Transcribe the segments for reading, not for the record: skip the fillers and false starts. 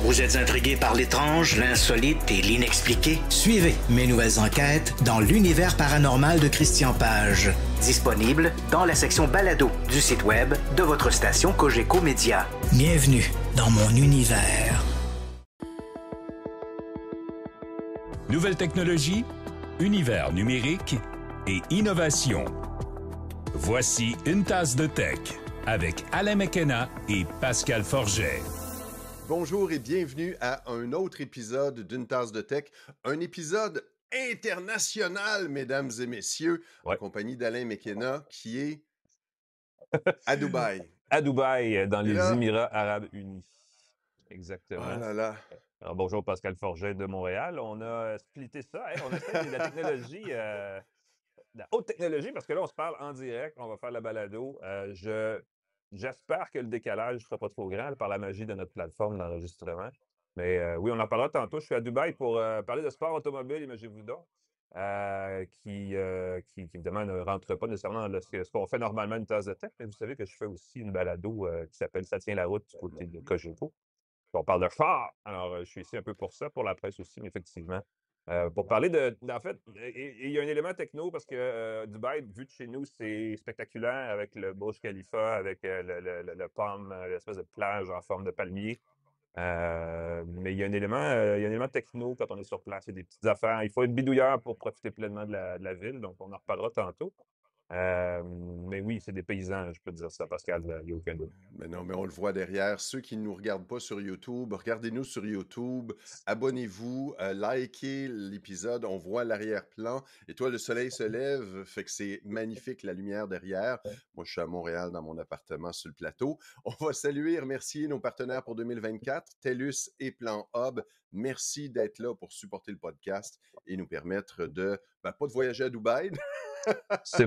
Vous êtes intrigué par l'étrange, l'insolite et l'inexpliqué? Suivez mes nouvelles enquêtes dans l'univers paranormal de Christian Page. Disponible dans la section balado du site web de votre station Cogeco Média. Bienvenue dans mon univers. Nouvelles technologies, univers numérique et innovation. Voici Une tasse de tech avec Alain McKenna et Pascal Forget. Bonjour et bienvenue à un autre épisode d'Une tasse de tech, un épisode international, mesdames et messieurs, en compagnie d'Alain McKenna, qui est à Dubaï. À Dubaï, dans Et les là, Émirats arabes unis. oh Exactement. là là, Alors, bonjour Pascal Forget de Montréal. On a splitté ça. Hey, on a fait de la technologie, de la haute technologie, parce que là, on se parle en direct. On va faire la balado. J'espère que le décalage ne sera pas trop grand là, par la magie de notre plateforme d'enregistrement. Mais oui, on en parlera tantôt. Je suis à Dubaï pour parler de sport automobile, imaginez-vous donc, qui, évidemment, ne rentre pas nécessairement dans ce qu'on fait normalement une tasse de tech. Mais vous savez que je fais aussi une balado qui s'appelle Ça tient la route du côté de Cogeco. On parle de char. Alors, je suis ici un peu pour ça, pour la presse aussi, mais effectivement. Pour parler en fait, il y a un élément techno parce que Dubaï, vu de chez nous, c'est spectaculaire avec le Burj Khalifa, avec le palme, l'espèce de plage en forme de palmier. Mais il y a il y a un élément techno quand on est sur place. Il y a des petites affaires. Il faut être bidouilleur pour profiter pleinement de la ville. Donc, on en reparlera tantôt. Mais oui, c'est des paysans, je peux te dire ça, Pascal, il n'y a aucun doute. mais non, mais on le voit derrière. Ceux qui ne nous regardent pas sur YouTube, regardez-nous sur YouTube, abonnez-vous, likez l'épisode, on voit l'arrière-plan. Et toi, le soleil se lève, fait que c'est magnifique la lumière derrière. Moi, je suis à Montréal dans mon appartement sur le plateau. On va saluer et remercier nos partenaires pour 2024, TELUS et Plan Hub. Merci d'être là pour supporter le podcast et nous permettre de, pas de voyager à Dubaï,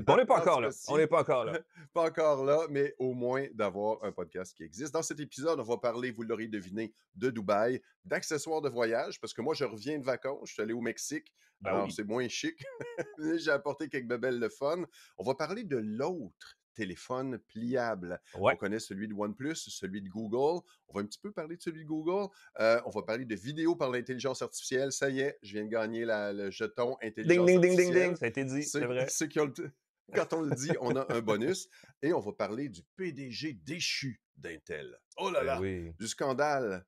On n'est pas dans encore ce là. cas-ci. On n'est pas encore là. Pas encore là, mais au moins d'avoir un podcast qui existe. Dans cet épisode, on va parler, vous l'aurez deviné, de Dubaï, d'accessoires de voyage, parce que moi, je reviens de vacances, je suis allé au Mexique, Ben alors oui. c'est moins chic. J'ai apporté quelques bébelles le fun. On va parler de l'autre téléphone pliable. Ouais. On connaît celui de OnePlus, celui de Google. On va un petit peu parler de celui de Google. On va parler de vidéo par l'intelligence artificielle. Ça y est, je viens de gagner le jeton Ding, intelligence ding, ding, ding, artificielle. ding. Ça a été dit, c'est vrai. Ceux qui ont quand on le dit, on a un bonus. Et on va parler du PDG déchu d'Intel. Oh là Ben là, oui. du scandale.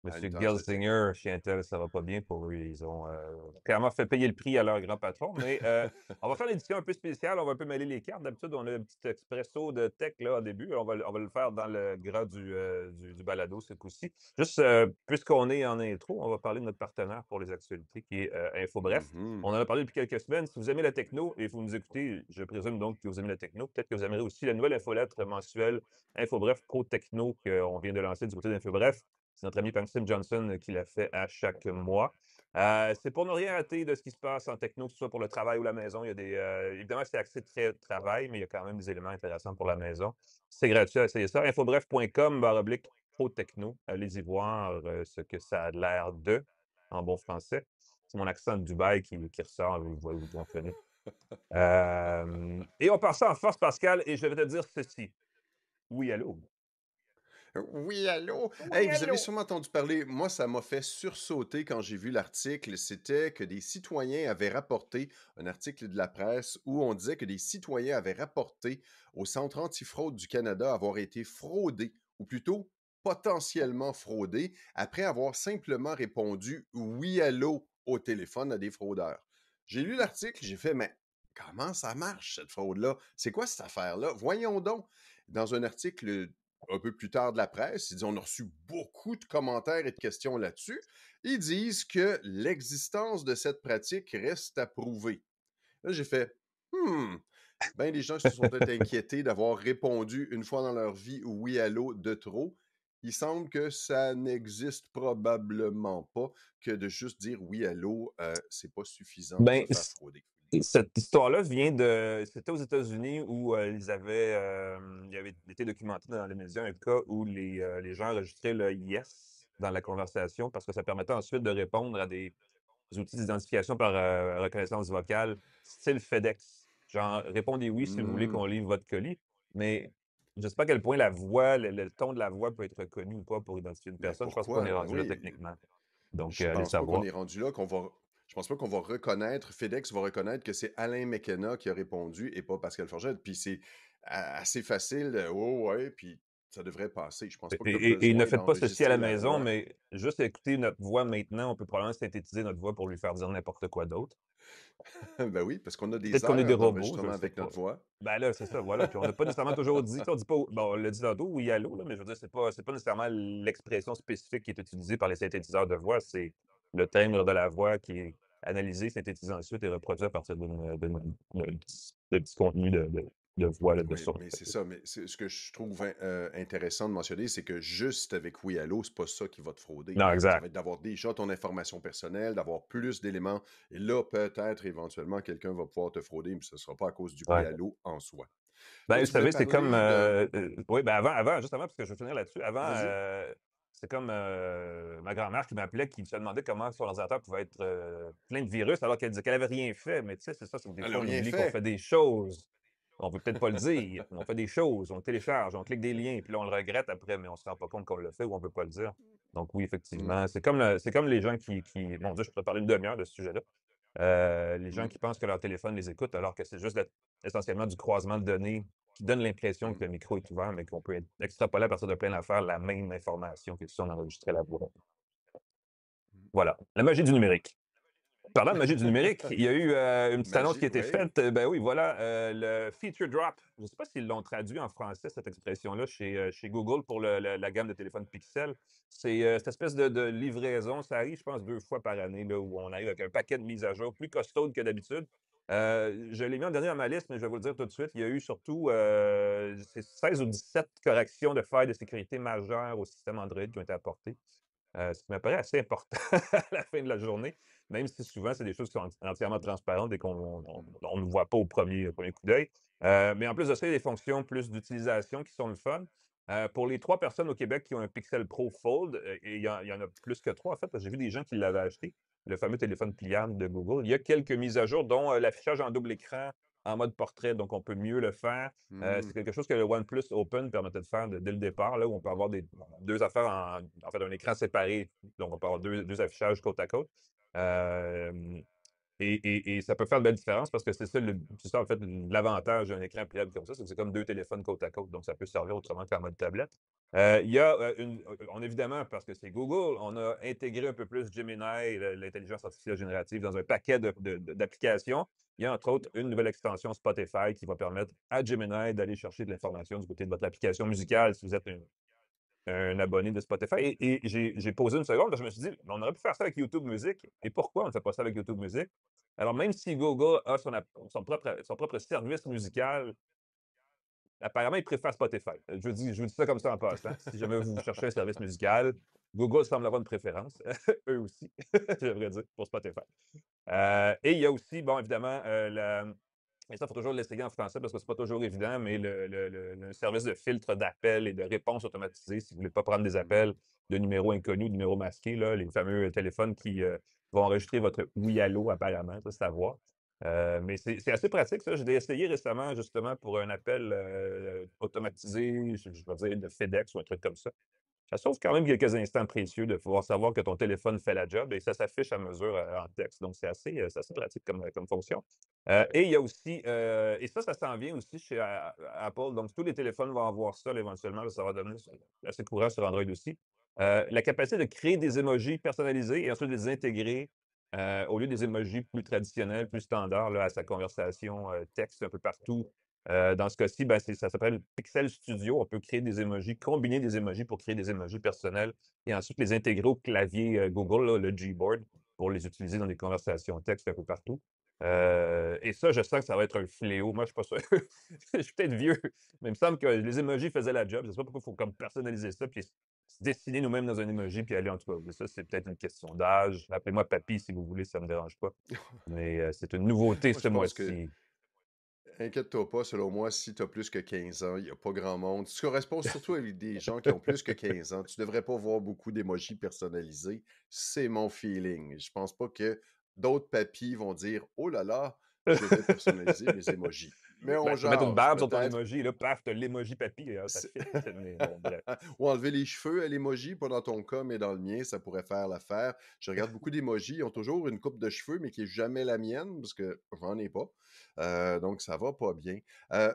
Monsieur Gelsinger, chez Intel, ça va pas bien pour eux. Ils ont clairement fait payer le prix à leur grand patron. Mais on va faire une édition un peu spéciale. On va un peu mêler les cartes. D'habitude, on a un petit expresso de tech là, au début. On va le faire dans le gras du balado ce coup-ci. Juste, puisqu'on est en intro, on va parler de notre partenaire pour les actualités qui est InfoBref. On en a parlé depuis quelques semaines. Si vous aimez la techno et vous nous écoutez, je présume donc que vous aimez la techno, peut-être que vous aimerez aussi la nouvelle infolettre mensuelle InfoBref Pro Techno qu'on vient de lancer du côté d'InfoBref. C'est notre ami Pam Johnson qui l'a fait à chaque mois. C'est pour ne rien rater de ce qui se passe en techno, que ce soit pour le travail ou la maison. Il y a évidemment, c'est axé très travail, mais il y a quand même des éléments intéressants pour la maison. C'est gratuit, essayez ça. Infobref.com/pro-techno. Allez-y voir ce que ça a l'air de, en bon français. C'est mon accent de Dubaï qui ressort, vous comprenez. Et on part ça en force, Pascal, et je vais te dire ceci. Oui, allô? Oui, allô? Oui, Hey, vous allô? avez sûrement entendu parler, moi, ça m'a fait sursauter quand j'ai vu l'article. C'était que des citoyens avaient rapporté, un article de la presse, où on disait que des citoyens avaient rapporté au Centre antifraude du Canada avoir été fraudés, ou plutôt potentiellement fraudés, après avoir simplement répondu oui, allô au téléphone à des fraudeurs. J'ai lu l'article, j'ai fait, mais comment ça marche, cette fraude-là? C'est quoi cette affaire-là? Voyons donc. Dans un article un peu plus tard de la presse, ils disent on a reçu beaucoup de commentaires et de questions là-dessus. Ils disent que l'existence de cette pratique reste à prouver. Là, j'ai fait ben des gens se sont peut-être inquiétés d'avoir répondu une fois dans leur vie oui allô de trop. Il semble que ça n'existe probablement pas, que de juste dire oui allô, c'est pas suffisant pour Ben, se faire frauder. cette histoire-là vient c'était aux États-Unis où il avait été documenté dans les médias un cas où les gens enregistraient le yes dans la conversation parce que ça permettait ensuite de répondre à des outils d'identification par reconnaissance vocale, style FedEx. Genre, répondez oui si vous voulez qu'on livre votre colis. Mais je sais pas à quel point la voix, le ton de la voix peut être reconnu ou pas pour identifier une Mais personne. Je pense pas qu'on est pourquoi? Ben rendu là oui. techniquement. Donc, Je allez pense pas qu'on savoir. est rendu là, je pense pas qu'on va reconnaître, FedEx va reconnaître que c'est Alain McKenna qui a répondu et pas Pascal Forget. Puis c'est assez facile, oh ouais, puis ça devrait passer. Je pense pas que tu as Et ne besoin faites pas ceci à d'enregistrer la la maison, voix. mais juste écouter notre voix maintenant, on peut probablement synthétiser notre voix pour lui faire dire n'importe quoi d'autre. Ben oui, parce qu'on a Peut-être des qu'on est des heures robots, je d'enregistrement le sais avec pas. notre voix. Ben là, c'est ça, voilà. Puis on n'a pas nécessairement toujours dit, tu sais, on dit pas, bon, on l'a dit tantôt, oui, allô, là, mais je veux dire, c'est pas nécessairement l'expression spécifique qui est utilisée par les synthétiseurs de voix, c'est le timbre de la voix qui est analysé, synthétisé ensuite et reproduit à partir de petits contenus de voix, là, de Oui, son. mais c'est ça. Mais ce que je trouve intéressant de mentionner, c'est que juste avec Oui Allo, c'est pas ça qui va te frauder. Non, Ça exact. va être d'avoir déjà ton information personnelle, d'avoir plus d'éléments. Et là, peut-être, éventuellement, quelqu'un va pouvoir te frauder, mais ce ne sera pas à cause du Oui Ouais. Allo en soi. Ben, Là, vous tu voulais savez, c'est comme, parler de... oui, ben avant, juste avant, parce que je veux finir là-dessus, avant, Vas-y. c'est comme ma grand-mère qui m'appelait, qui se demandait comment son ordinateur pouvait être plein de virus alors qu'elle disait qu'elle avait rien fait. Mais tu sais, c'est ça, c'est que des Elle n'a fois, on rien oublie qu'on fait. fait des choses. On veut peut-être pas le dire, mais on fait des choses, on télécharge, on clique des liens, puis là, on le regrette après, mais on se rend pas compte qu'on l'a fait ou on peut pas le dire. Donc oui, Hmm, effectivement, c'est comme les gens qui, mon Dieu, je pourrais parler une demi-heure de ce sujet-là. Les gens hmm, qui pensent que leur téléphone les écoute alors que c'est juste essentiellement du croisement de données qui donne l'impression hmm. que le micro est ouvert, mais qu'on peut extrapoler à partir de plein d'affaires la même information que si on enregistrait la voix. Voilà, la magie du numérique. Parlant de magie du numérique, il y a eu une petite annonce qui Magie, a été oui. faite. Ben oui, voilà, le feature drop. Je ne sais pas s'ils l'ont traduit en français, cette expression-là, chez Google pour la gamme de téléphones Pixel. C'est cette espèce de livraison. Ça arrive, je pense, 2 fois par année, là, où on arrive avec un paquet de mises à jour plus costaud que d'habitude. Je l'ai mis en dernier dans ma liste, mais je vais vous le dire tout de suite. Il y a eu surtout 16 ou 17 corrections de failles de sécurité majeures au système Android qui ont été apportées. Ce qui m'apparaît assez important à la fin de la journée, même si souvent, c'est des choses qui sont entièrement transparentes et qu'on ne voit pas au premier coup d'œil. Mais en plus de ça, il y a des fonctions plus d'utilisation qui sont le fun. Pour les 3 personnes au Québec qui ont un Pixel Pro Fold, et il y en a plus que 3 en fait, parce que j'ai vu des gens qui l'avaient acheté, le fameux téléphone pliable de Google. Il y a quelques mises à jour, dont l'affichage en double écran en mode portrait, donc on peut mieux le faire. Hmm, C'est quelque chose que le OnePlus Open permettait de faire dès le départ, là, où on peut avoir deux affaires en fait un écran séparé, donc on peut avoir deux affichages côte à côte. Euh, et ça peut faire de belles différences parce que c'est ça en fait l'avantage d'un écran pliable comme ça, c'est que c'est comme 2 téléphones côte à côte, donc ça peut servir autrement qu'en mode tablette. Il y a on évidemment, parce que c'est Google, on a intégré un peu plus Gemini, l'intelligence artificielle générative, dans un paquet d'applications. Il y a entre autres une nouvelle extension Spotify qui va permettre à Gemini d'aller chercher de l'information du côté de votre application musicale si vous êtes un abonné de Spotify. Et j'ai posé une seconde, parce que je me suis dit, on aurait pu faire ça avec YouTube Music. Et pourquoi on ne fait pas ça avec YouTube Music? Alors, même si Google a son propre service musical, apparemment, il préfère Spotify. Je vous dis ça comme ça en passant. Si jamais vous cherchez un service musical, Google semble avoir une préférence. Eux aussi, je devrais dire, pour Spotify. Et il y a aussi, bon, évidemment, et ça, il faut toujours l'essayer en français parce que c'est pas toujours évident, mais le service de filtre d'appel et de réponse automatisée, si vous voulez pas prendre des hmm. appels de numéros inconnus, de numéros masqués, là, les fameux téléphones qui vont enregistrer votre oui allô apparemment, ça c'est à voir. Mais c'est assez pratique, ça. Je l'ai essayé récemment, justement, pour un appel automatisé, je vais dire de FedEx ou un truc comme ça. Ça sauve quand même quelques instants précieux de pouvoir savoir que ton téléphone fait la job et ça s'affiche à mesure en texte. Donc, c'est assez pratique comme fonction. Et il y a aussi, et ça s'en vient aussi chez Apple. Donc, tous les téléphones vont avoir ça éventuellement. Ça va devenir assez courant sur Android aussi. La capacité de créer des emojis personnalisés et ensuite de les intégrer au lieu des emojis plus traditionnels, plus standards là, à sa conversation texte un peu partout. Dans ce cas-ci, ben, ça s'appelle Pixel Studio. On peut créer des emojis, combiner des emojis pour créer des emojis personnels et ensuite les intégrer au clavier Google, là, le Gboard, pour les utiliser dans des conversations texte un peu partout. Et ça, je sens que ça va être un fléau. Moi, je suis pas sûr. Je suis peut-être vieux, mais il me semble que les emojis faisaient la job. Je sais pas pourquoi il faut comme personnaliser ça, puis se dessiner nous-mêmes dans un emoji, puis aller en tout cas. Ça, c'est peut-être une question d'âge. Appelez-moi papy si vous voulez, ça me dérange pas. Mais c'est une nouveauté Moi, ce je pense que mois-ci. inquiète-toi pas, selon moi, si tu as plus que 15 ans, il n'y a pas grand monde. Tu corresponds surtout avec des gens qui ont plus que 15 ans. Tu devrais pas voir beaucoup d'émojis personnalisés. C'est mon feeling. Je pense pas que d'autres papis vont dire oh là là, je vais personnaliser mes émojis. Mais Ben, on tu peux mettre une jase, barbe sur ton peut-être. emoji, là, paf, t'as l'emoji papy, ça C'est- fit. Mais bon, bref. Ou enlever les cheveux à l'emoji, pas dans ton cas, mais dans le mien, ça pourrait faire l'affaire. Je regarde beaucoup d'emojis, ils ont toujours une coupe de cheveux, mais qui est jamais la mienne, parce que j'en ai pas. Donc, ça va pas bien. Euh,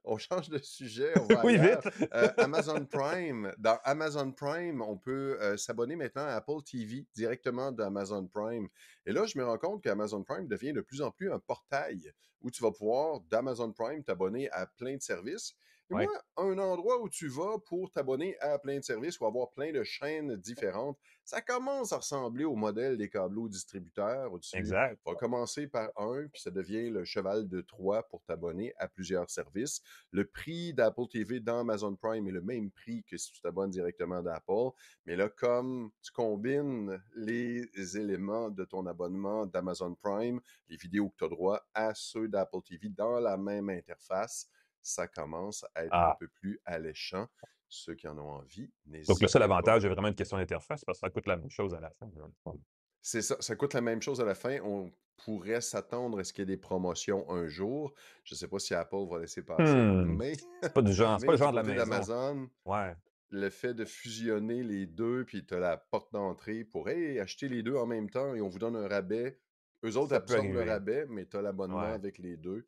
on change de sujet, on va Oui, ailleurs. vite! Amazon Prime. Dans Amazon Prime, on peut s'abonner maintenant à Apple TV directement d'Amazon Prime. Et là, je me rends compte qu'Amazon Prime devient de plus en plus un portail où tu vas pouvoir, d'Amazon Prime, t'abonner à plein de services. Et moi, Ouais, un endroit où tu vas pour t'abonner à plein de services ou avoir plein de chaînes différentes, ça commence à ressembler au modèle des câbleaux distributeurs où tu exact. vas commencer par un, puis ça devient le cheval de Troie pour t'abonner à plusieurs services. Le prix d'Apple TV dans Amazon Prime est le même prix que si tu t'abonnes directement d'Apple. Mais là, comme tu combines les éléments de ton abonnement d'Amazon Prime, les vidéos que tu as droit à ceux d'Apple TV dans la même interface, ça commence à être un Ah, peu plus alléchant. Ceux qui en ont envie, donc le seul n'hésitez pas. avantage est vraiment une question d'interface parce que ça coûte la même chose à la fin, dans le fond. C'est ça, ça coûte la même chose à la fin. On pourrait s'attendre à ce qu'il y ait des promotions un jour. Je ne sais pas si Apple va laisser passer, mais, C'est pas du genre, c'est pas mais le du genre de la côté maison. d'Amazon, Ouais, le fait de fusionner les deux, puis tu as la porte d'entrée pour hey, acheter les deux en même temps et on vous donne un rabais. Eux autres ça peut absorbent le arriver. rabais, mais tu as l'abonnement Ouais. avec les deux.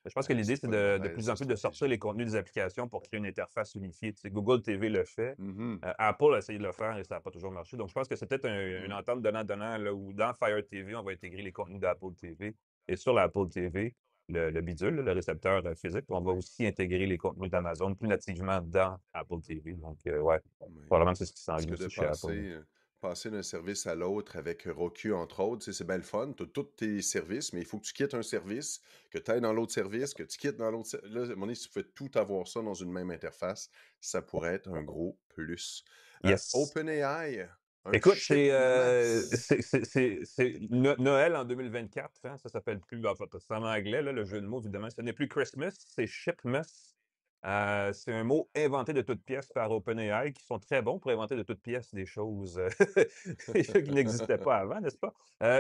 Je pense que l'idée, C'est c'est pas une de plus mauvaise en plus de sortir stratégie. les contenus des applications pour créer une interface unifiée. Tu sais, Google TV le fait. Mhm. Apple a essayé de le faire et ça n'a pas toujours marché. Donc, je pense que c'est peut-être une Mm. entente donnant-donnant là, où dans Fire TV, on va intégrer les contenus d'Apple TV. Et sur l'Apple TV, le bidule, là, le récepteur physique, on va aussi intégrer les contenus d'Amazon plus nativement dans Apple TV. Donc, ouais, Oui. probablement que c'est ce qui Parce s'enligne que de aussi chez Apple. passer d'un service à l'autre avec Roku, entre autres, c'est bien le fun. Tu as tous tes services, mais il faut que tu quittes un service, que tu ailles dans l'autre service, que tu quittes dans l'autre service. Là, à un moment donné, si tu fais tout avoir ça dans une même interface, ça pourrait être un gros plus. Yes. OpenAI, un Écoute, chip masse. c'est Noël en 2024, hein, ça s'appelle plus, en fait, c'est en anglais, là, le jeu de mots, évidemment. Ce n'est plus Christmas, c'est Shipmas. C'est un mot inventé de toutes pièces par OpenAI, qui sont très bons pour inventer de toutes pièces des choses qui n'existaient pas avant, n'est-ce pas?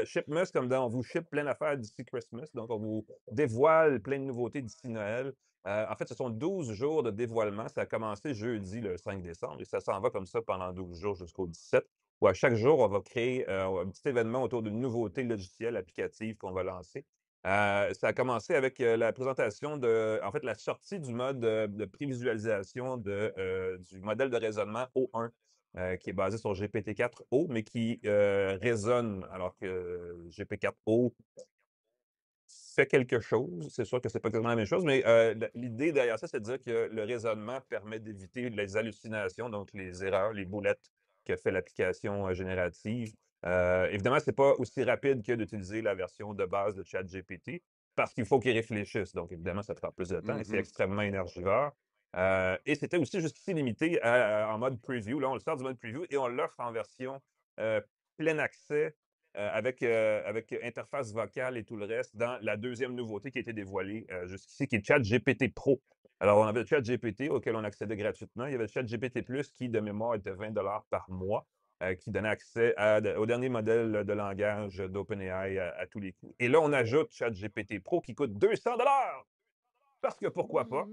Shipmas, comme dans on vous ship plein d'affaires d'ici Christmas, donc on vous dévoile plein de nouveautés d'ici Noël. En fait, ce sont 12 jours de dévoilement. Ça a commencé jeudi, le 5 décembre, et ça s'en va comme ça pendant 12 jours jusqu'au 17, où à chaque jour, on va créer un petit événement autour d'une nouveauté logicielle, applicative qu'on va lancer. Ça a commencé avec la présentation en fait, la sortie du mode de prévisualisation du modèle de raisonnement O1, qui est basé sur GPT-4o, mais qui raisonne, alors que GPT-4o fait quelque chose. C'est sûr que c'est pas exactement la même chose, mais l'idée derrière ça, c'est de dire que le raisonnement permet d'éviter les hallucinations, donc les erreurs, les boulettes que fait l'application générative. Évidemment, c'est pas aussi rapide que d'utiliser la version de base de ChatGPT parce qu'il faut qu'il réfléchisse. Donc, évidemment, ça prend plus de temps et c'est Mhm. extrêmement énergivore. Et c'était aussi jusqu'ici limité en mode preview. Là, on le sort du mode preview et on l'offre en version plein accès avec interface vocale et tout le reste dans la deuxième nouveauté qui a été dévoilée jusqu'ici, qui est ChatGPT Pro. Alors, on avait ChatGPT auquel on accédait gratuitement. Il y avait ChatGPT Plus qui, de mémoire, était 20 $ par mois, qui donnait accès au dernier modèle de langage d'OpenAI à tous les coups. Et là, on ajoute ChatGPT Pro qui coûte 200 $ parce que pourquoi pas?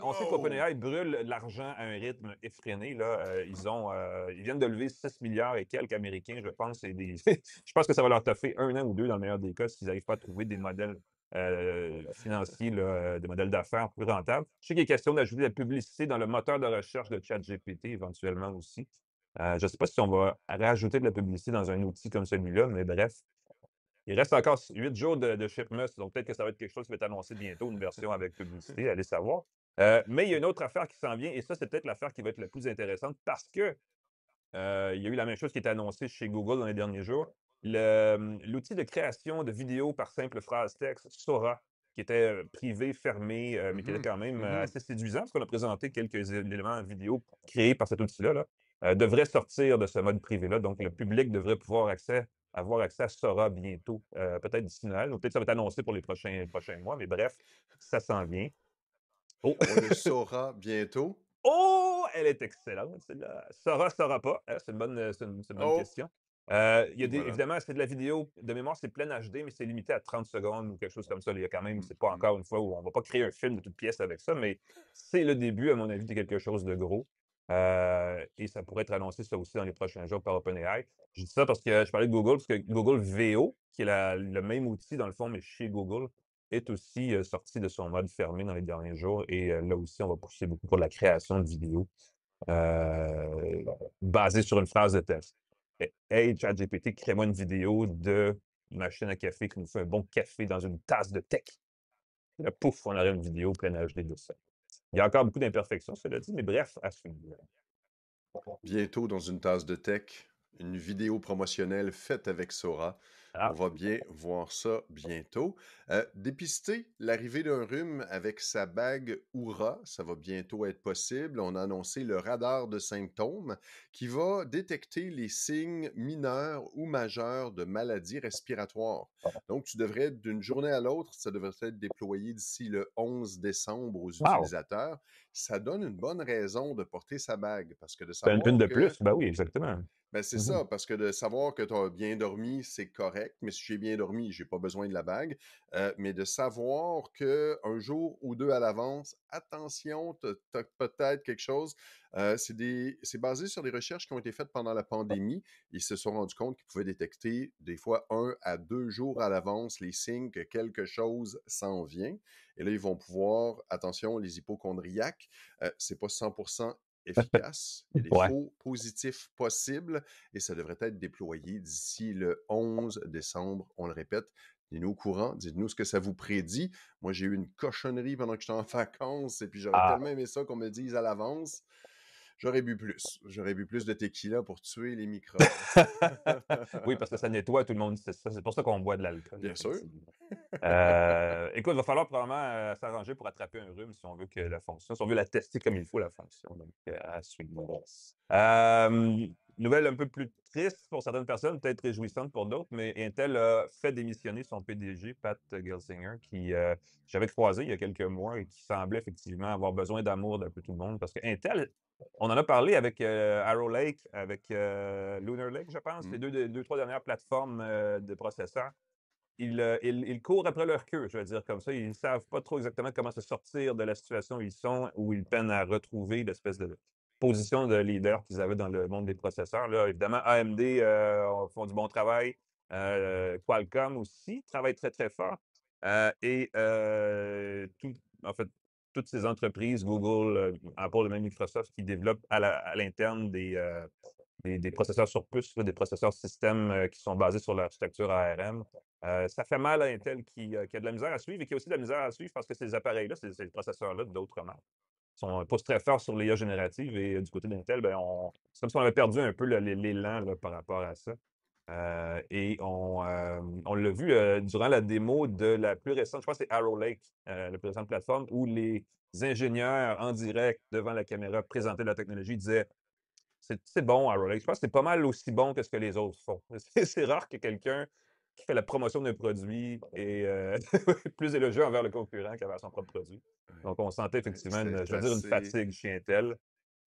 On sait Wow! qu'OpenAI brûle de l'argent à un rythme effréné. Là. Ils viennent de lever 6 milliards et quelques Américains, je pense. Je pense que ça va leur toffer 1 an ou 2 dans le meilleur des cas s'ils n'arrivent pas à trouver des modèles financiers, là, des modèles d'affaires plus rentables. Je sais qu'il est question d'ajouter de la publicité dans le moteur de recherche de ChatGPT éventuellement aussi. Je ne sais pas si on va rajouter de la publicité dans un outil comme celui-là, mais bref. Il reste encore 8 jours de Shipmas, donc peut-être que ça va être quelque chose qui va être annoncé bientôt, une version avec publicité, allez savoir. Mais il y a une autre affaire qui s'en vient, et ça, c'est peut-être l'affaire qui va être la plus intéressante parce que il y a eu la même chose qui était annoncée chez Google dans les derniers jours. L'outil de création de vidéos par simple phrase texte, Sora, qui était privé, fermé, mais qui était Mhm. quand même Mhm. assez séduisant, parce qu'on a présenté quelques éléments vidéo créés par cet outil-là, devrait sortir de ce mode privé-là. Donc, le public devrait pouvoir avoir accès à Sora bientôt, peut-être d'ici Noël, ou peut-être ça va être annoncé pour les prochains mois, mais bref, ça s'en vient. Oh! On le saura bientôt. Oh! Elle est excellente, celle-là. Saura pas? Hein? C'est une bonne Oh! question. Il y a Voilà. évidemment, c'est de la vidéo de mémoire, c'est plein HD, mais c'est limité à 30 secondes ou quelque chose comme ça. Il y a quand même, Mmh c'est pas mh. encore une fois où on va pas créer un film de toute pièce avec ça, mais c'est le début, à mon avis, de quelque chose de gros. Et ça pourrait être annoncé ça aussi dans les prochains jours par OpenAI. Je dis ça parce que je parlais de Google, parce que Google VO, qui est le même outil dans le fond, mais chez Google, est aussi sorti de son mode fermé dans les derniers jours. Et là aussi, on va pousser beaucoup pour la création de vidéos euh, basée sur une phrase de test. Hey, ChatGPT, crée-moi une vidéo de machine à café qui nous fait un bon café dans une tasse de tech. Et là, pouf, on aurait une vidéo pleine HD de ça. Il y a encore beaucoup d'imperfections, cela dit, mais bref, à suivre. Bientôt dans une tasse de tech, une vidéo promotionnelle faite avec Sora. On Ah, va bien voir ça bientôt. Dépister l'arrivée d'un rhume avec sa bague Oura, ça va bientôt être possible. On a annoncé le radar de symptômes qui va détecter les signes mineurs ou majeurs de maladies respiratoires. Donc, tu devrais, d'une journée à l'autre, ça devrait être déployé d'ici le 11 décembre aux wow! utilisateurs. Ça donne une bonne raison de porter sa bague parce que de Une savoir de que plus? Ben oui, exactement. ben, c'est Mhm. ça, parce que de savoir que tu as bien dormi, c'est correct, mais si j'ai bien dormi, j'ai pas besoin de la bague. Mais de savoir qu'un jour ou 2 à l'avance, attention, tu as peut-être quelque chose. C'est basé sur des recherches qui ont été faites pendant la pandémie. Ils se sont rendus compte qu'ils pouvaient détecter des fois 1 à 2 jours à l'avance les signes que quelque chose s'en vient. Et là, ils vont pouvoir, attention, les hypochondriaques, c'est pas 100% efficace. Il y a des Ouais. faux positifs possibles et ça devrait être déployé d'ici le 11 décembre. On le répète, tenez-nous au courant, dites-nous ce que ça vous prédit. Moi, j'ai eu une cochonnerie pendant que j'étais en vacances et puis j'aurais Ah, tellement aimé ça qu'on me dise à l'avance. J'aurais bu plus. J'aurais bu plus de tequila pour tuer les microbes. oui, parce que ça nettoie tout le monde, c'est ça. C'est pour ça qu'on boit de l'alcool, Bien sûr. effectivement. Écoute, il va falloir probablement s'arranger pour attraper un rhume si on veut que la fonction, si on veut la tester comme il faut, la fonction. Donc, à suivre. Nouvelle un peu plus triste pour certaines personnes, peut-être réjouissante pour d'autres, mais Intel a fait démissionner son PDG, Pat Gelsinger, qui j'avais croisé il y a quelques mois et qui semblait effectivement avoir besoin d'amour d'un peu tout le monde. Parce que Intel, on en a parlé avec Arrow Lake, avec Lunar Lake, je pense, les Mm. deux, trois dernières plateformes de processeurs. Ils courent après leur queue, je vais dire comme ça. Ils ne savent pas trop exactement comment se sortir de la situation où ils sont, où ils peinent à retrouver l'espèce de position de leader qu'ils avaient dans le monde des processeurs. Là, évidemment, AMD font du bon travail. Qualcomm aussi travaille très, très fort. En fait, toutes ces entreprises, Google, Apple et même Microsoft, qui développent à l'interne des processeurs sur puce, là, des processeurs système qui sont basés sur l'architecture ARM. Ça fait mal à Intel qui a de la misère à suivre et qui a aussi de la misère à suivre parce que ces appareils-là, ces processeurs-là d'autres marques, poussent très fort sur l'IA générative et du côté d'Intel, ben, c'est comme si on avait perdu un peu l'élan là, par rapport à ça. On l'a vu durant la démo de la plus récente, je pense que c'est Arrow Lake, la plus récente plateforme, où les ingénieurs en direct devant la caméra présentaient la technologie, disaient c'est bon à Rolex. Je pense que c'est pas mal aussi bon que ce que les autres font. C'est rare que quelqu'un qui fait la promotion d'un produit est plus élogieux envers le concurrent qu'envers son propre produit. Ouais. Donc, on sentait effectivement, C'est je vais dire, une assez. fatigue chez Intel.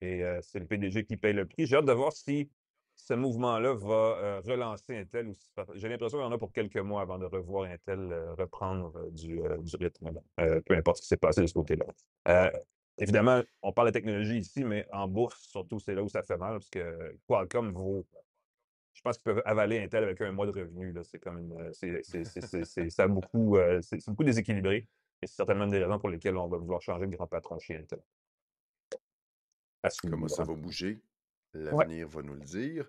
Et c'est le PDG qui paye le prix. J'ai hâte de voir si ce mouvement-là va relancer Intel. J'ai l'impression qu'il y en a pour quelques mois avant de revoir Intel reprendre du rythme. Peu importe ce qui s'est passé de ce côté-là. Euh, Évidemment, on parle de technologie ici, mais en bourse, surtout, c'est là où ça fait mal, parce que Qualcomm vaut. Je pense qu'ils peuvent avaler Intel avec un mois de revenu. Là. C'est comme une. Ça a beaucoup, c'est beaucoup déséquilibré. Et c'est certainement une des raisons pour lesquelles on va vouloir changer de grand patron chez Intel. À Comment ça suivre. va bouger? Ouais. L'avenir va nous le dire.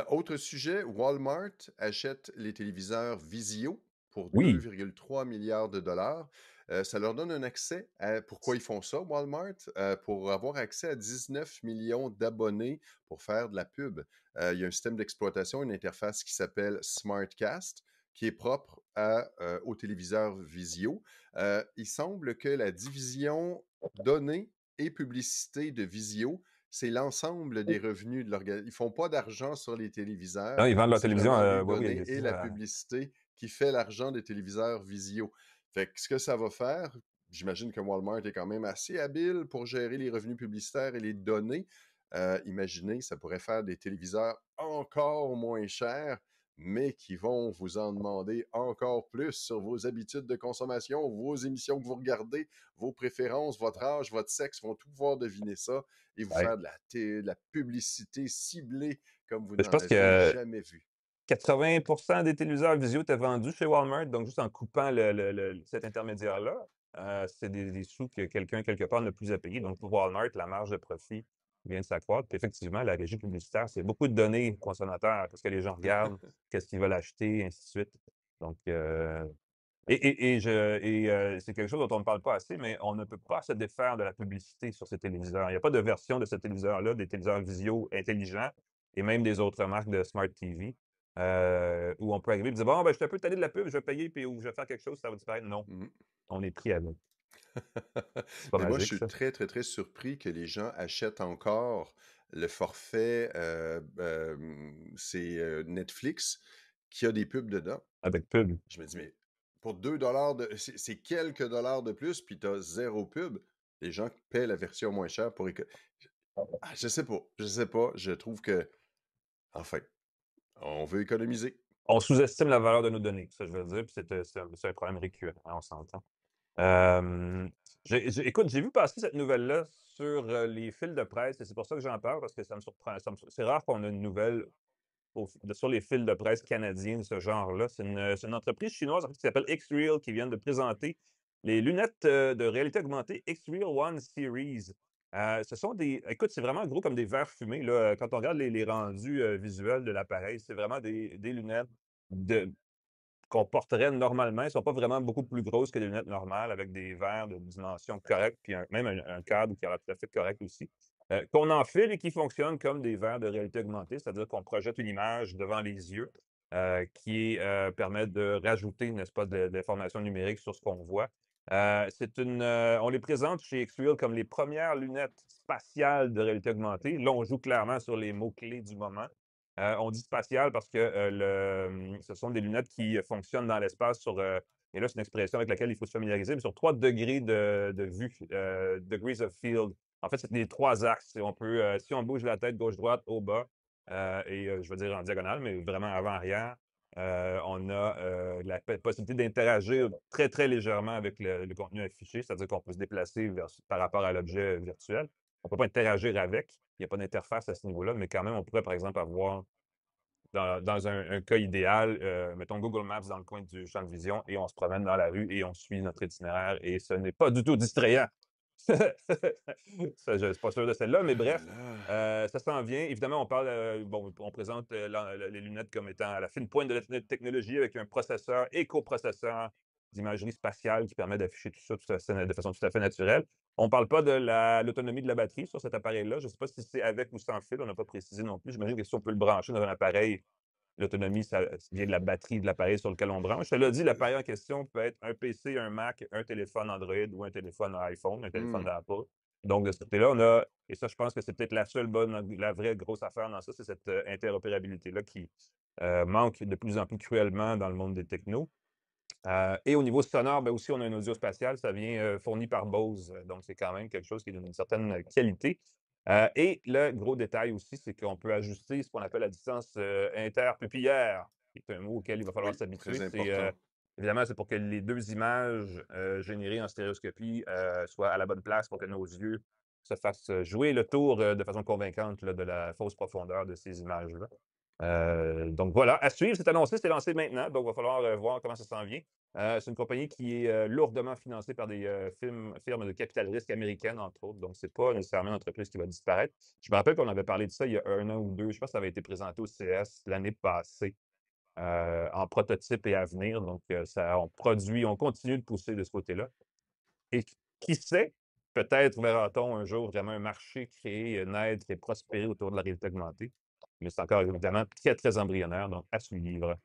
Autre sujet, Walmart achète les téléviseurs Vizio pour Oui. 2,3 milliards de dollars. Ça leur donne un accès à... Pourquoi ils font ça, Walmart? Pour avoir accès à 19 millions d'abonnés pour faire de la pub. Il y a un système d'exploitation, une interface qui s'appelle SmartCast, qui est propre aux téléviseurs Vizio. Il semble que la division données et publicité de Visio, c'est l'ensemble des revenus de l'organisme. Ils font pas d'argent sur les téléviseurs, Non, ils vendent leur c'est télévision. vraiment les Oui, oui, données c'est et la ça. publicité qui fait l'argent des téléviseurs Visio. Fait que ce que ça va faire, j'imagine que Walmart est quand même assez habile pour gérer les revenus publicitaires et les données. Imaginez, ça pourrait faire des téléviseurs encore moins chers, mais qui vont vous en demander encore plus sur vos habitudes de consommation, vos émissions que vous regardez, vos préférences, votre âge, votre sexe, vont tout pouvoir deviner ça et vous Ouais. faire de la publicité ciblée comme vous Je n'en pense avez que jamais vu. 80 des téléviseurs visio étaient vendus chez Walmart, donc juste en coupant cet intermédiaire-là, c'est des sous que quelqu'un, quelque part, n'a plus à payer. Donc pour Walmart, la marge de profit vient de s'accroître. Puis effectivement, la régie publicitaire, c'est beaucoup de données consommateurs, qu'est-ce que les gens regardent, qu'est-ce qu'ils veulent acheter, ainsi de suite. Donc c'est quelque chose dont on ne parle pas assez, mais on ne peut pas se défaire de la publicité sur ces téléviseurs. Il n'y a pas de version de ce téléviseur-là, des téléviseurs visio intelligents et même des autres marques de Smart TV, où on peut arriver et dire: «Bon, ben, je suis un peu tanné de la pub, je vais payer puis ou je vais faire quelque chose, ça va disparaître». Non, Mhm. on est pris avec. C'est pas Mais moi, je magique suis ça. très, très, très surpris que les gens achètent encore le forfait, c'est Netflix, qui a des pubs dedans. Avec pub. Je me dis, mais pour 2 $, c'est quelques dollars de plus, puis tu as zéro pub. Les gens paient la version moins chère pour... je sais pas, je sais pas. Je trouve que, enfin, on veut économiser. On sous-estime la valeur de nos données, ça je veux dire, puis c'est un problème récurrent, hein, on s'entend. Hem, écoute, j'ai vu passer cette nouvelle-là sur, les fils de presse et c'est pour ça que j'en parle parce que ça me surprend. C'est rare qu'on ait une nouvelle sur les fils de presse canadiens de ce genre-là. C'est une entreprise chinoise en fait, qui s'appelle Xreal qui vient de présenter les lunettes de réalité augmentée Xreal One Series. Ce sont écoute, c'est vraiment gros comme des verres fumés. Là, quand on regarde les rendus visuels de l'appareil, c'est vraiment des lunettes de, qu'on porterait normalement. Elles ne sont pas vraiment beaucoup plus grosses que des lunettes normales avec des verres de dimension correcte, puis même un cadre qui a l'air tout à fait correct aussi. Qu'on enfile et qui fonctionne comme des verres de réalité augmentée, c'est-à-dire qu'on projette une image devant les yeux permet de rajouter, n'est-ce pas, de l'information numérique sur ce qu'on voit. On les présente chez Xreal comme les premières lunettes spatiales de réalité augmentée. Là, on joue clairement sur les mots-clés du moment. On dit spatial parce que ce sont des lunettes qui fonctionnent dans l'espace et là, c'est une expression avec laquelle il faut se familiariser, mais sur 3 degrés de vue, degrees of field. En fait, c'est des 3 axes. Et on peut, si on bouge la tête gauche-droite, haut-bas, je veux dire en diagonale, mais vraiment avant-arrière, on a la possibilité d'interagir très, très légèrement avec le contenu affiché, c'est-à-dire qu'on peut se déplacer par rapport à l'objet virtuel. On ne peut pas interagir avec. Il n'y a pas d'interface à ce niveau-là, mais quand même, on pourrait, par exemple, avoir, dans un cas idéal, mettons Google Maps dans le coin du champ de vision et on se promène dans la rue et on suit notre itinéraire et ce n'est pas du tout distrayant. Ça, je ne suis pas sûr de celle-là, mais Ah là bref, là. ça s'en vient. Évidemment, on parle, bon, on présente les lunettes comme étant à la fine pointe de la technologie avec un processeur et coprocesseur d'imagerie spatiale qui permet d'afficher tout ça de façon tout à fait naturelle. On ne parle pas de l'autonomie de la batterie sur cet appareil-là. Je ne sais pas si c'est avec ou sans fil, on n'a pas précisé non plus. J'imagine que si on peut le brancher dans un appareil, l'autonomie, ça vient de la batterie de l'appareil sur lequel on branche. Cela dit, l'appareil en question peut être un PC, un Mac, un téléphone Android ou un téléphone iPhone, un téléphone Hmm. d'Apple. Donc, de ce côté-là, et ça, je pense que c'est peut-être la vraie grosse affaire dans ça, c'est cette interopérabilité-là qui manque de plus en plus cruellement dans le monde des technos. Et au niveau sonore, ben aussi, on a un audio spatial, ça vient fourni par Bose, donc c'est quand même quelque chose qui est d'une certaine qualité. Et le gros détail aussi, c'est qu'on peut ajuster ce qu'on appelle la distance interpupillaire, qui est un mot auquel il va falloir Oui, s'habituer. très important. Évidemment, c'est pour que les deux images générées en stéréoscopie soient à la bonne place pour que nos yeux se fassent jouer le tour de façon convaincante là, de la fausse profondeur de ces images-là. Donc voilà, à suivre, c'est annoncé, c'est lancé maintenant, donc il va falloir voir comment ça s'en vient. C'est une compagnie qui est lourdement financée par des firmes de capital risque américaines, entre autres, donc c'est pas nécessairement une entreprise qui va disparaître. Je me rappelle qu'on avait parlé de ça il y a 1 an ou 2, je pense que ça avait été présenté au CES l'année passée en prototype et à venir, donc on continue de pousser de ce côté-là. Et qui sait, peut-être verra-t-on un jour vraiment un marché créer, naître et prospérer autour de la réalité augmentée. Mais c'est encore évidemment très, très embryonnaire, donc à suivre.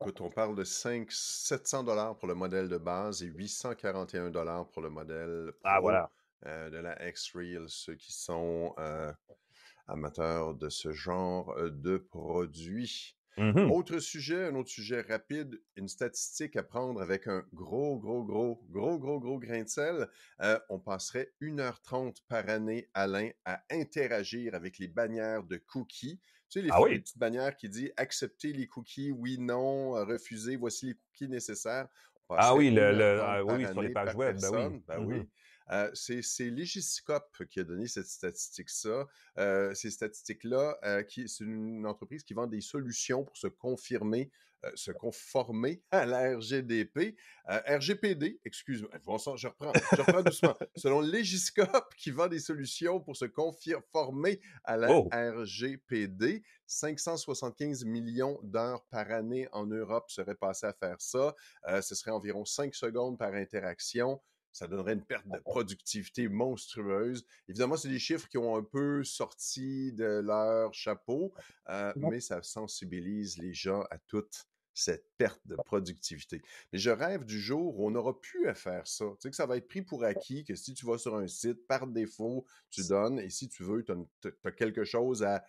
Écoute, on parle de 700 $ pour le modèle de base et 841 $ pour le modèle Ah Pro voilà. de la X-Reel, ceux qui sont amateurs de ce genre de produits. Mhm. Autre sujet, un autre sujet rapide, une statistique à prendre avec un gros grain de sel. On passerait 1h30 par année, Alain, à interagir avec les bannières de cookies. Tu sais, Ah les oui? petites bannières qui disent accepter les cookies, oui, non, refuser, voici les cookies nécessaires. On Ah passerait oui, 1h30 oui, par oui, sur les année pages par web, ben oui. personne. Ben Mhm. oui. C'est Légiscope qui a donné cette statistique-là. Ces statistiques-là, c'est une entreprise qui vend des solutions pour se conformer à la RGDP, RGPD, excuse-moi, bon sang, je reprends doucement. Selon Légiscope, qui vend des solutions pour se conformer à la Oh! RGPD, 575 millions d'heures par année en Europe seraient passées à faire ça. Ce serait environ 5 secondes par interaction. Ça donnerait une perte de productivité monstrueuse. Évidemment, c'est des chiffres qui ont un peu sorti de leur chapeau, mais ça sensibilise les gens à toute cette perte de productivité. Mais je rêve du jour où on n'aura plus à faire ça. Tu sais que ça va être pris pour acquis, que si tu vas sur un site, par défaut, tu donnes, et si tu veux, tu as quelque chose à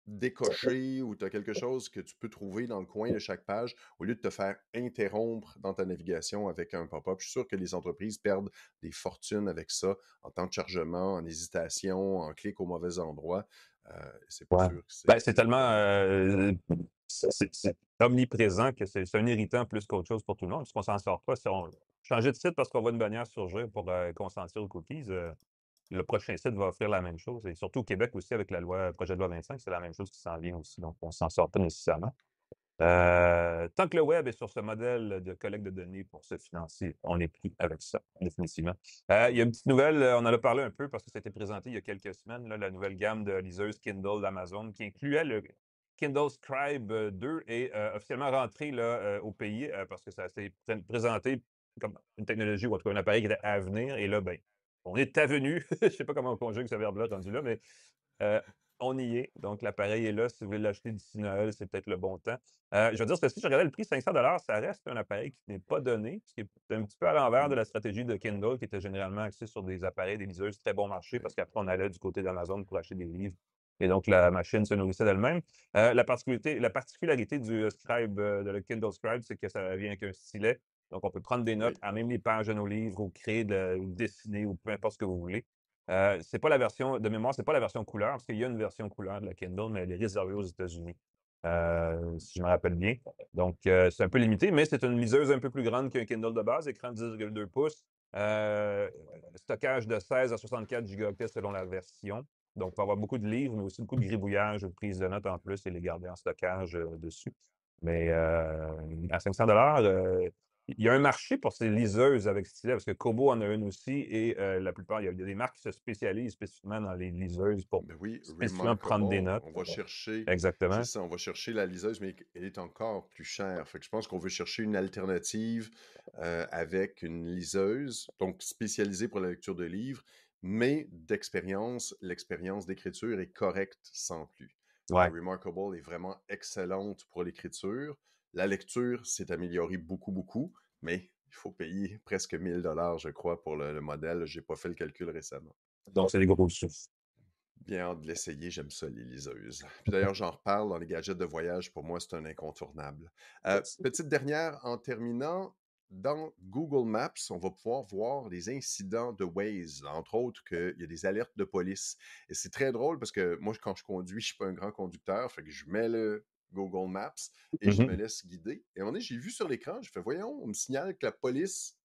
décocher ou tu as quelque chose que tu peux trouver dans le coin de chaque page au lieu de te faire interrompre dans ta navigation avec un pop-up. Je suis sûr que les entreprises perdent des fortunes avec ça en temps de chargement, en hésitation, en clic au mauvais endroit. C'est pas Ouais. sûr que Ben, c'est c'est une tellement bonne idée. c'est omniprésent que c'est un irritant plus qu'autre chose pour tout le monde, puisqu'on s'en sort pas. Si on changer de site parce qu'on voit une bannière surgir pour consentir aux cookies, le prochain site va offrir la même chose. Et surtout au Québec aussi, avec la loi, projet de loi 25, c'est la même chose qui s'en vient aussi. Donc, on s'en sort pas nécessairement. Tant que le web est sur ce modèle de collecte de données pour se financer, on est pris avec ça, définitivement. Il y a une petite nouvelle, on en a parlé un peu parce que ça a été présenté il y a quelques semaines, là, la nouvelle gamme de liseuses Kindle d'Amazon qui incluait le Kindle Scribe 2 et officiellement rentré là, au pays parce que ça s'est présenté comme une technologie ou en tout cas un appareil qui était à venir. Et là, ben, on est avenu. Je sais pas comment on conjugue ce verbe-là rendu là, mais euh, on y est. Donc, l'appareil est là. Si vous voulez l'acheter d'ici Noël, c'est peut-être le bon temps. Je veux dire, si je regardais le prix, 500 ça reste un appareil qui n'est pas donné, ce qui est un petit peu à l'envers de Mm. la stratégie de Kindle, qui était généralement axée sur des appareils, des liseuses très bon marché, Ouais. parce qu'après, on allait du côté d'Amazon pour acheter des livres. Et donc, la machine se nourrissait d'elle-même. La particularité du Scribe, de le Kindle Scribe, c'est que ça vient avec un stylet. Donc, on peut prendre des notes Oui. à même les pages de nos livres ou créer, ou dessiner, ou peu importe ce que vous voulez. C'est pas la version de mémoire, c'est pas la version couleur, parce qu'il y a une version couleur de la Kindle, mais elle est réservée aux États-Unis, si je me rappelle bien. Donc, c'est un peu limité, mais c'est une liseuse un peu plus grande qu'un Kindle de base, écran de 10,2 pouces, stockage de 16 à 64 gigaoctets selon la version. Donc, il va y avoir beaucoup de livres, mais aussi beaucoup de gribouillage, de prise de notes en plus et les garder en stockage dessus. Mais à 500 il y a un marché pour ces liseuses avec stylet, parce que Kobo en a une aussi, et la plupart, il y a des marques qui se spécialisent spécifiquement dans les liseuses pour Ben oui, spécifiquement Remarkable. prendre des notes. On va chercher, c'est Exactement. ça, on va chercher la liseuse, mais elle est encore plus chère. Fait que je pense qu'on veut chercher une alternative avec une liseuse, donc spécialisée pour la lecture de livres, mais d'expérience, l'expérience d'écriture est correcte sans plus. Ouais. Remarkable est vraiment excellente pour l'écriture. La lecture s'est améliorée beaucoup, mais il faut payer presque 1000 $, je crois, pour le modèle. J'ai pas fait le calcul récemment. Donc, c'est des gros sous. Bien hâte de l'essayer, j'aime ça, les liseuses. Puis d'ailleurs, j'en reparle dans les gadgets de voyage. Pour moi, c'est un incontournable. Petite dernière en terminant. Dans Google Maps, on va pouvoir voir les incidents de Waze, entre autres qu'il y a des alertes de police. Et c'est très drôle parce que moi, quand je conduis, je suis pas un grand conducteur, fait que je mets le Google Maps et je me Mhm. laisse guider. Et on est, j'ai vu sur l'écran, je fais, voyons, on me signale que la police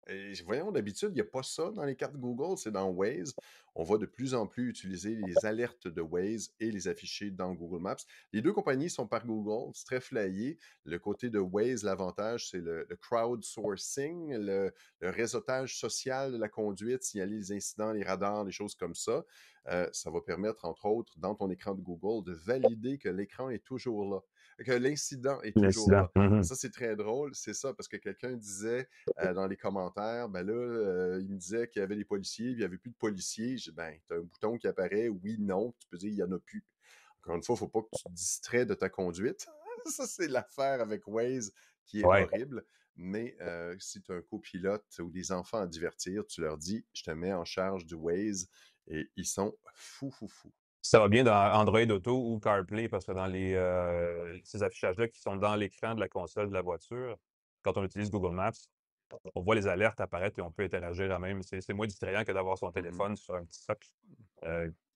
et voyons, d'habitude, il n'y a pas ça dans les cartes Google, c'est dans Waze. On va de plus en plus utiliser les alertes de Waze et les afficher dans Google Maps. Les deux compagnies sont par Google, c'est très flyé. Le côté de Waze, l'avantage, c'est le crowdsourcing, le réseautage social de la conduite, signaler les incidents, les radars, les choses comme ça. Ça va permettre, entre autres, dans ton écran de Google, de valider que l'écran est toujours là, que l'incident est toujours L'incident. là. Mhm. Ça, c'est très drôle, c'est ça, parce que quelqu'un disait dans les commentaires, ben là, il me disait qu'il y avait des policiers, puis il n'y avait plus de policiers. J'ai dit, ben, tu as un bouton qui apparaît, oui, non, tu peux dire, il n'y en a plus. Encore une fois, il ne faut pas que tu te distrais de ta conduite. Ça, c'est l'affaire avec Waze qui est Ouais. horrible. Mais si tu as un copilote ou des enfants à divertir, tu leur dis, je te mets en charge du Waze et ils sont fous. Ça va bien dans Android Auto ou CarPlay parce que dans ces affichages-là qui sont dans l'écran de la console de la voiture, quand on utilise Google Maps, on voit les alertes apparaître et on peut interagir à même. C'est moins distrayant que d'avoir son téléphone sur un petit socle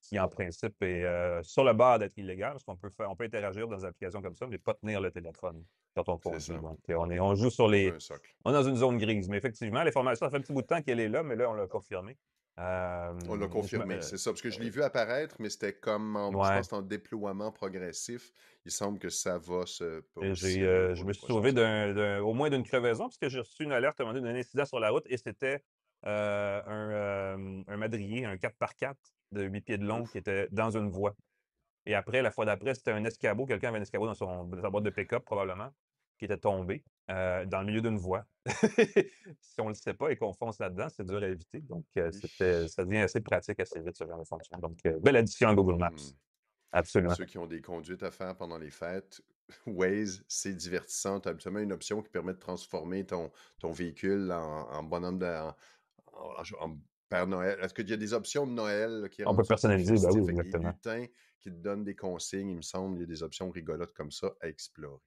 qui, en principe, est sur le bord d'être illégal parce on peut interagir dans des applications comme ça, mais pas tenir le téléphone quand on C'est conduit. ça. Donc, on joue sur Un socle. On est dans une zone grise. Mais effectivement, l'information, ça fait un petit bout de temps qu'elle est là, mais là, on l'a confirmé. On l'a confirmé, c'est ça. Parce que je l'ai Euh, vu apparaître, mais c'était comme, je ouais. pense, en déploiement progressif. Il semble que ça va se Et positionner au je cours me des suis prochaines sauvé semaines. au moins d'une crevaison parce que j'ai reçu une alerte à un moment donné d'un incident sur la route et c'était un madrier, un 4x4 de 8 pieds de long qui Ouf. était dans une voie. Et après, la fois d'après, c'était un escabeau. Quelqu'un avait un escabeau dans sa boîte de pick-up, probablement, qui était tombé dans le milieu d'une voie. Si on ne le sait pas et qu'on fonce là-dedans, c'est dur à éviter. Donc, Hi. ça devient assez pratique assez vite, ce genre de fonction. Donc, belle addition à Google Maps. Mhm. Absolument. Ceux qui ont des conduites à faire pendant les fêtes, Waze, c'est divertissant. Tu as absolument une option qui permet de transformer ton véhicule en bonhomme en Père Noël. Est-ce qu'il y a des options de Noël là, qui On peut rendent ça plus personnaliser, ben festif oui, avec des exactement. lutins qui te donnent des consignes, il me semble. Il y a des options rigolotes comme ça à explorer.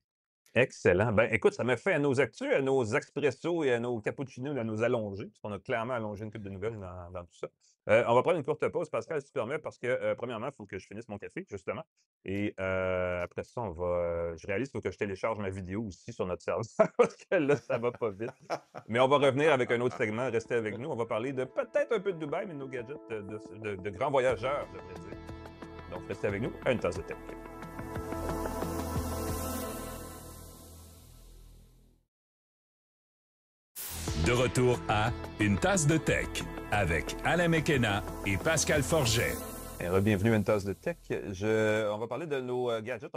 Excellent. Ben, écoute, ça m'a fait à nos actus, à nos expressos et à nos cappuccinos, à nos allongés, parce qu'on a clairement allongé une coupe de nouvelles dans tout ça. On va prendre une courte pause, Pascal, si tu permets, parce que, premièrement, il faut que je finisse mon café, justement. Et après ça, je réalise qu'il faut que je télécharge ma vidéo aussi sur notre serveur, parce que là, ça va pas vite. Mais on va revenir avec un autre segment. Restez avec nous. On va parler de peut-être un peu de Dubaï, mais de nos gadgets de grands voyageurs, je devrais dire. Donc, restez avec nous à une tasse de tech. De retour à Une tasse de tech avec Alain Mekena et Pascal Forget. Bienvenue à une tasse de tech. On va parler de nos gadgets.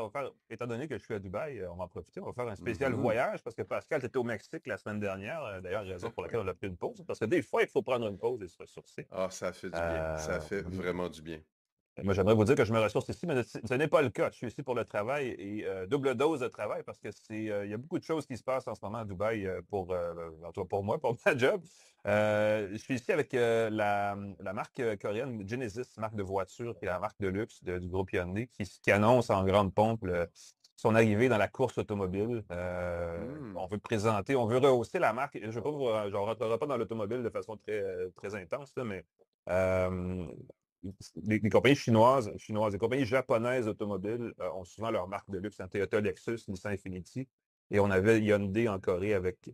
Étant donné que je suis à Dubaï, on va en profiter. On va faire un spécial voyage parce que Pascal, tu étais au Mexique la semaine dernière. D'ailleurs, raison pour laquelle on a pris une pause. Parce que des fois, il faut prendre une pause et se ressourcer. Ah, ça fait du bien. Ça fait Oui. vraiment du bien. Moi, j'aimerais vous dire que je me ressource ici, mais ce n'est pas le cas. Je suis ici pour le travail et double dose de travail parce que il y a beaucoup de choses qui se passent en ce moment à Dubaï en tout cas pour moi, pour ma job. Je suis ici avec la marque coréenne Genesis, marque de voiture, qui est la marque de luxe du groupe Hyundai, qui annonce en grande pompe son arrivée dans la course automobile. On veut présenter, on veut rehausser la marque. Je ne rentrerai pas dans l'automobile de façon très intense, là, mais les compagnies chinoises, les compagnies japonaises automobiles ont souvent leur marque de luxe, Toyota, Lexus, Nissan Infiniti. Et on avait Hyundai en Corée avec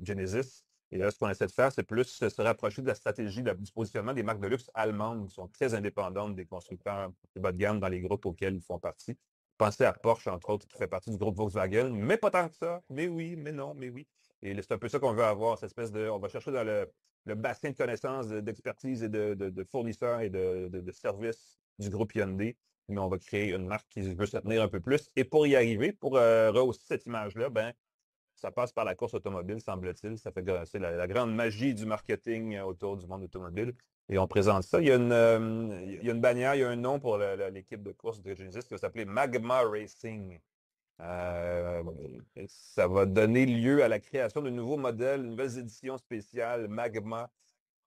Genesis. Et là, ce qu'on essaie de faire, c'est plus se rapprocher de la stratégie du positionnement des marques de luxe allemandes qui sont très indépendantes des constructeurs de bas de gamme dans les groupes auxquels ils font partie. Pensez à Porsche, entre autres, qui fait partie du groupe Volkswagen, mais pas tant que ça. Mais oui, mais non, mais oui. Et c'est un peu ça qu'on veut avoir, cette espèce de... On va chercher dans le bassin de connaissances, d'expertise et de fournisseurs et de services du groupe Hyundai. Mais on va créer une marque qui veut se tenir un peu plus. Et pour y arriver, pour rehausser cette image-là, ben, ça passe par la course automobile, semble-t-il. C'est la grande magie du marketing autour du monde automobile. Et on présente ça. Il y a une bannière, il y a un nom pour l'équipe de course de Genesis qui va s'appeler Magma Racing. Ça va donner lieu à la création de nouveaux modèles, de nouvelles éditions spéciales Magma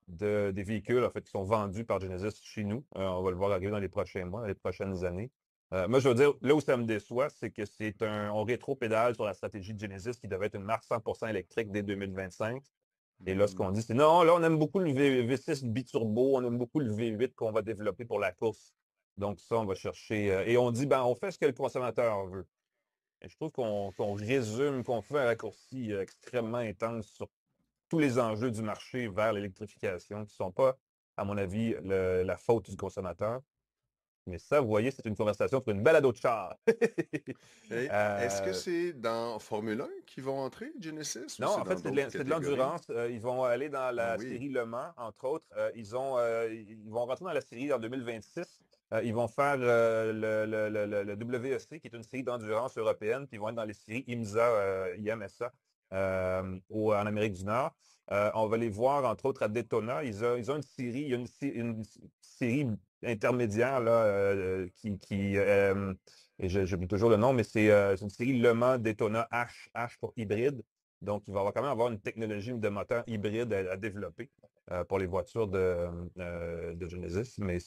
des véhicules en fait, qui sont vendus par Genesis chez nous. On va le voir arriver dans les prochains mois, dans les prochaines années. Moi, je veux dire, là où ça me déçoit, c'est que on rétro-pédale sur la stratégie de Genesis qui devait être une marque 100% électrique dès 2025. Et là, ce qu'on dit, c'est non, là, on aime beaucoup le V6 biturbo, on aime beaucoup le V8 qu'on va développer pour la course. Donc, ça, on va chercher. Et on dit, ben, on fait ce que le consommateur veut. Et je trouve qu'on résume, qu'on fait un raccourci extrêmement intense sur tous les enjeux du marché vers l'électrification, qui ne sont pas, à mon avis, la faute du consommateur. Mais ça, vous voyez, c'est une conversation pour une balado de char. Est-ce que c'est dans Formule 1 qu'ils vont entrer, Genesis, ou Non, c'est en fait, dans d'autres c'est de catégories? l'endurance. Ils vont aller dans Ah la oui. série Le Mans, entre autres. Ils vont rentrer dans la série en 2026. Ils vont faire le WEC, qui est une série d'endurance européenne, puis ils vont être dans les séries IMSA en Amérique du Nord. On va les voir, entre autres, à Daytona. Ils ont une série, il y a une série intermédiaire là, et j'oublie toujours le nom, mais c'est une série Le Mans Daytona H pour hybride. Donc, il va quand même avoir une technologie de moteur hybride à développer pour les voitures de Genesis. Mais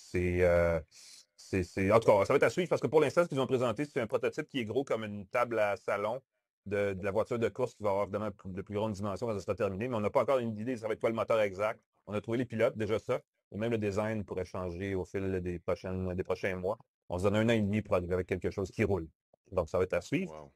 En tout cas, ça va être à suivre parce que pour l'instant, ce qu'ils ont présenté, c'est un prototype qui est gros comme une table à salon de la voiture de course qui va avoir évidemment de plus grandes dimensions quand ça sera terminé, mais on n'a pas encore une idée, ça va être quoi le moteur exact. On a trouvé les pilotes, déjà ça, et même le design pourrait changer au fil des prochains mois. On se donne 1 an et demi pour arriver avec quelque chose qui roule. Donc, ça va être à suivre. Wow.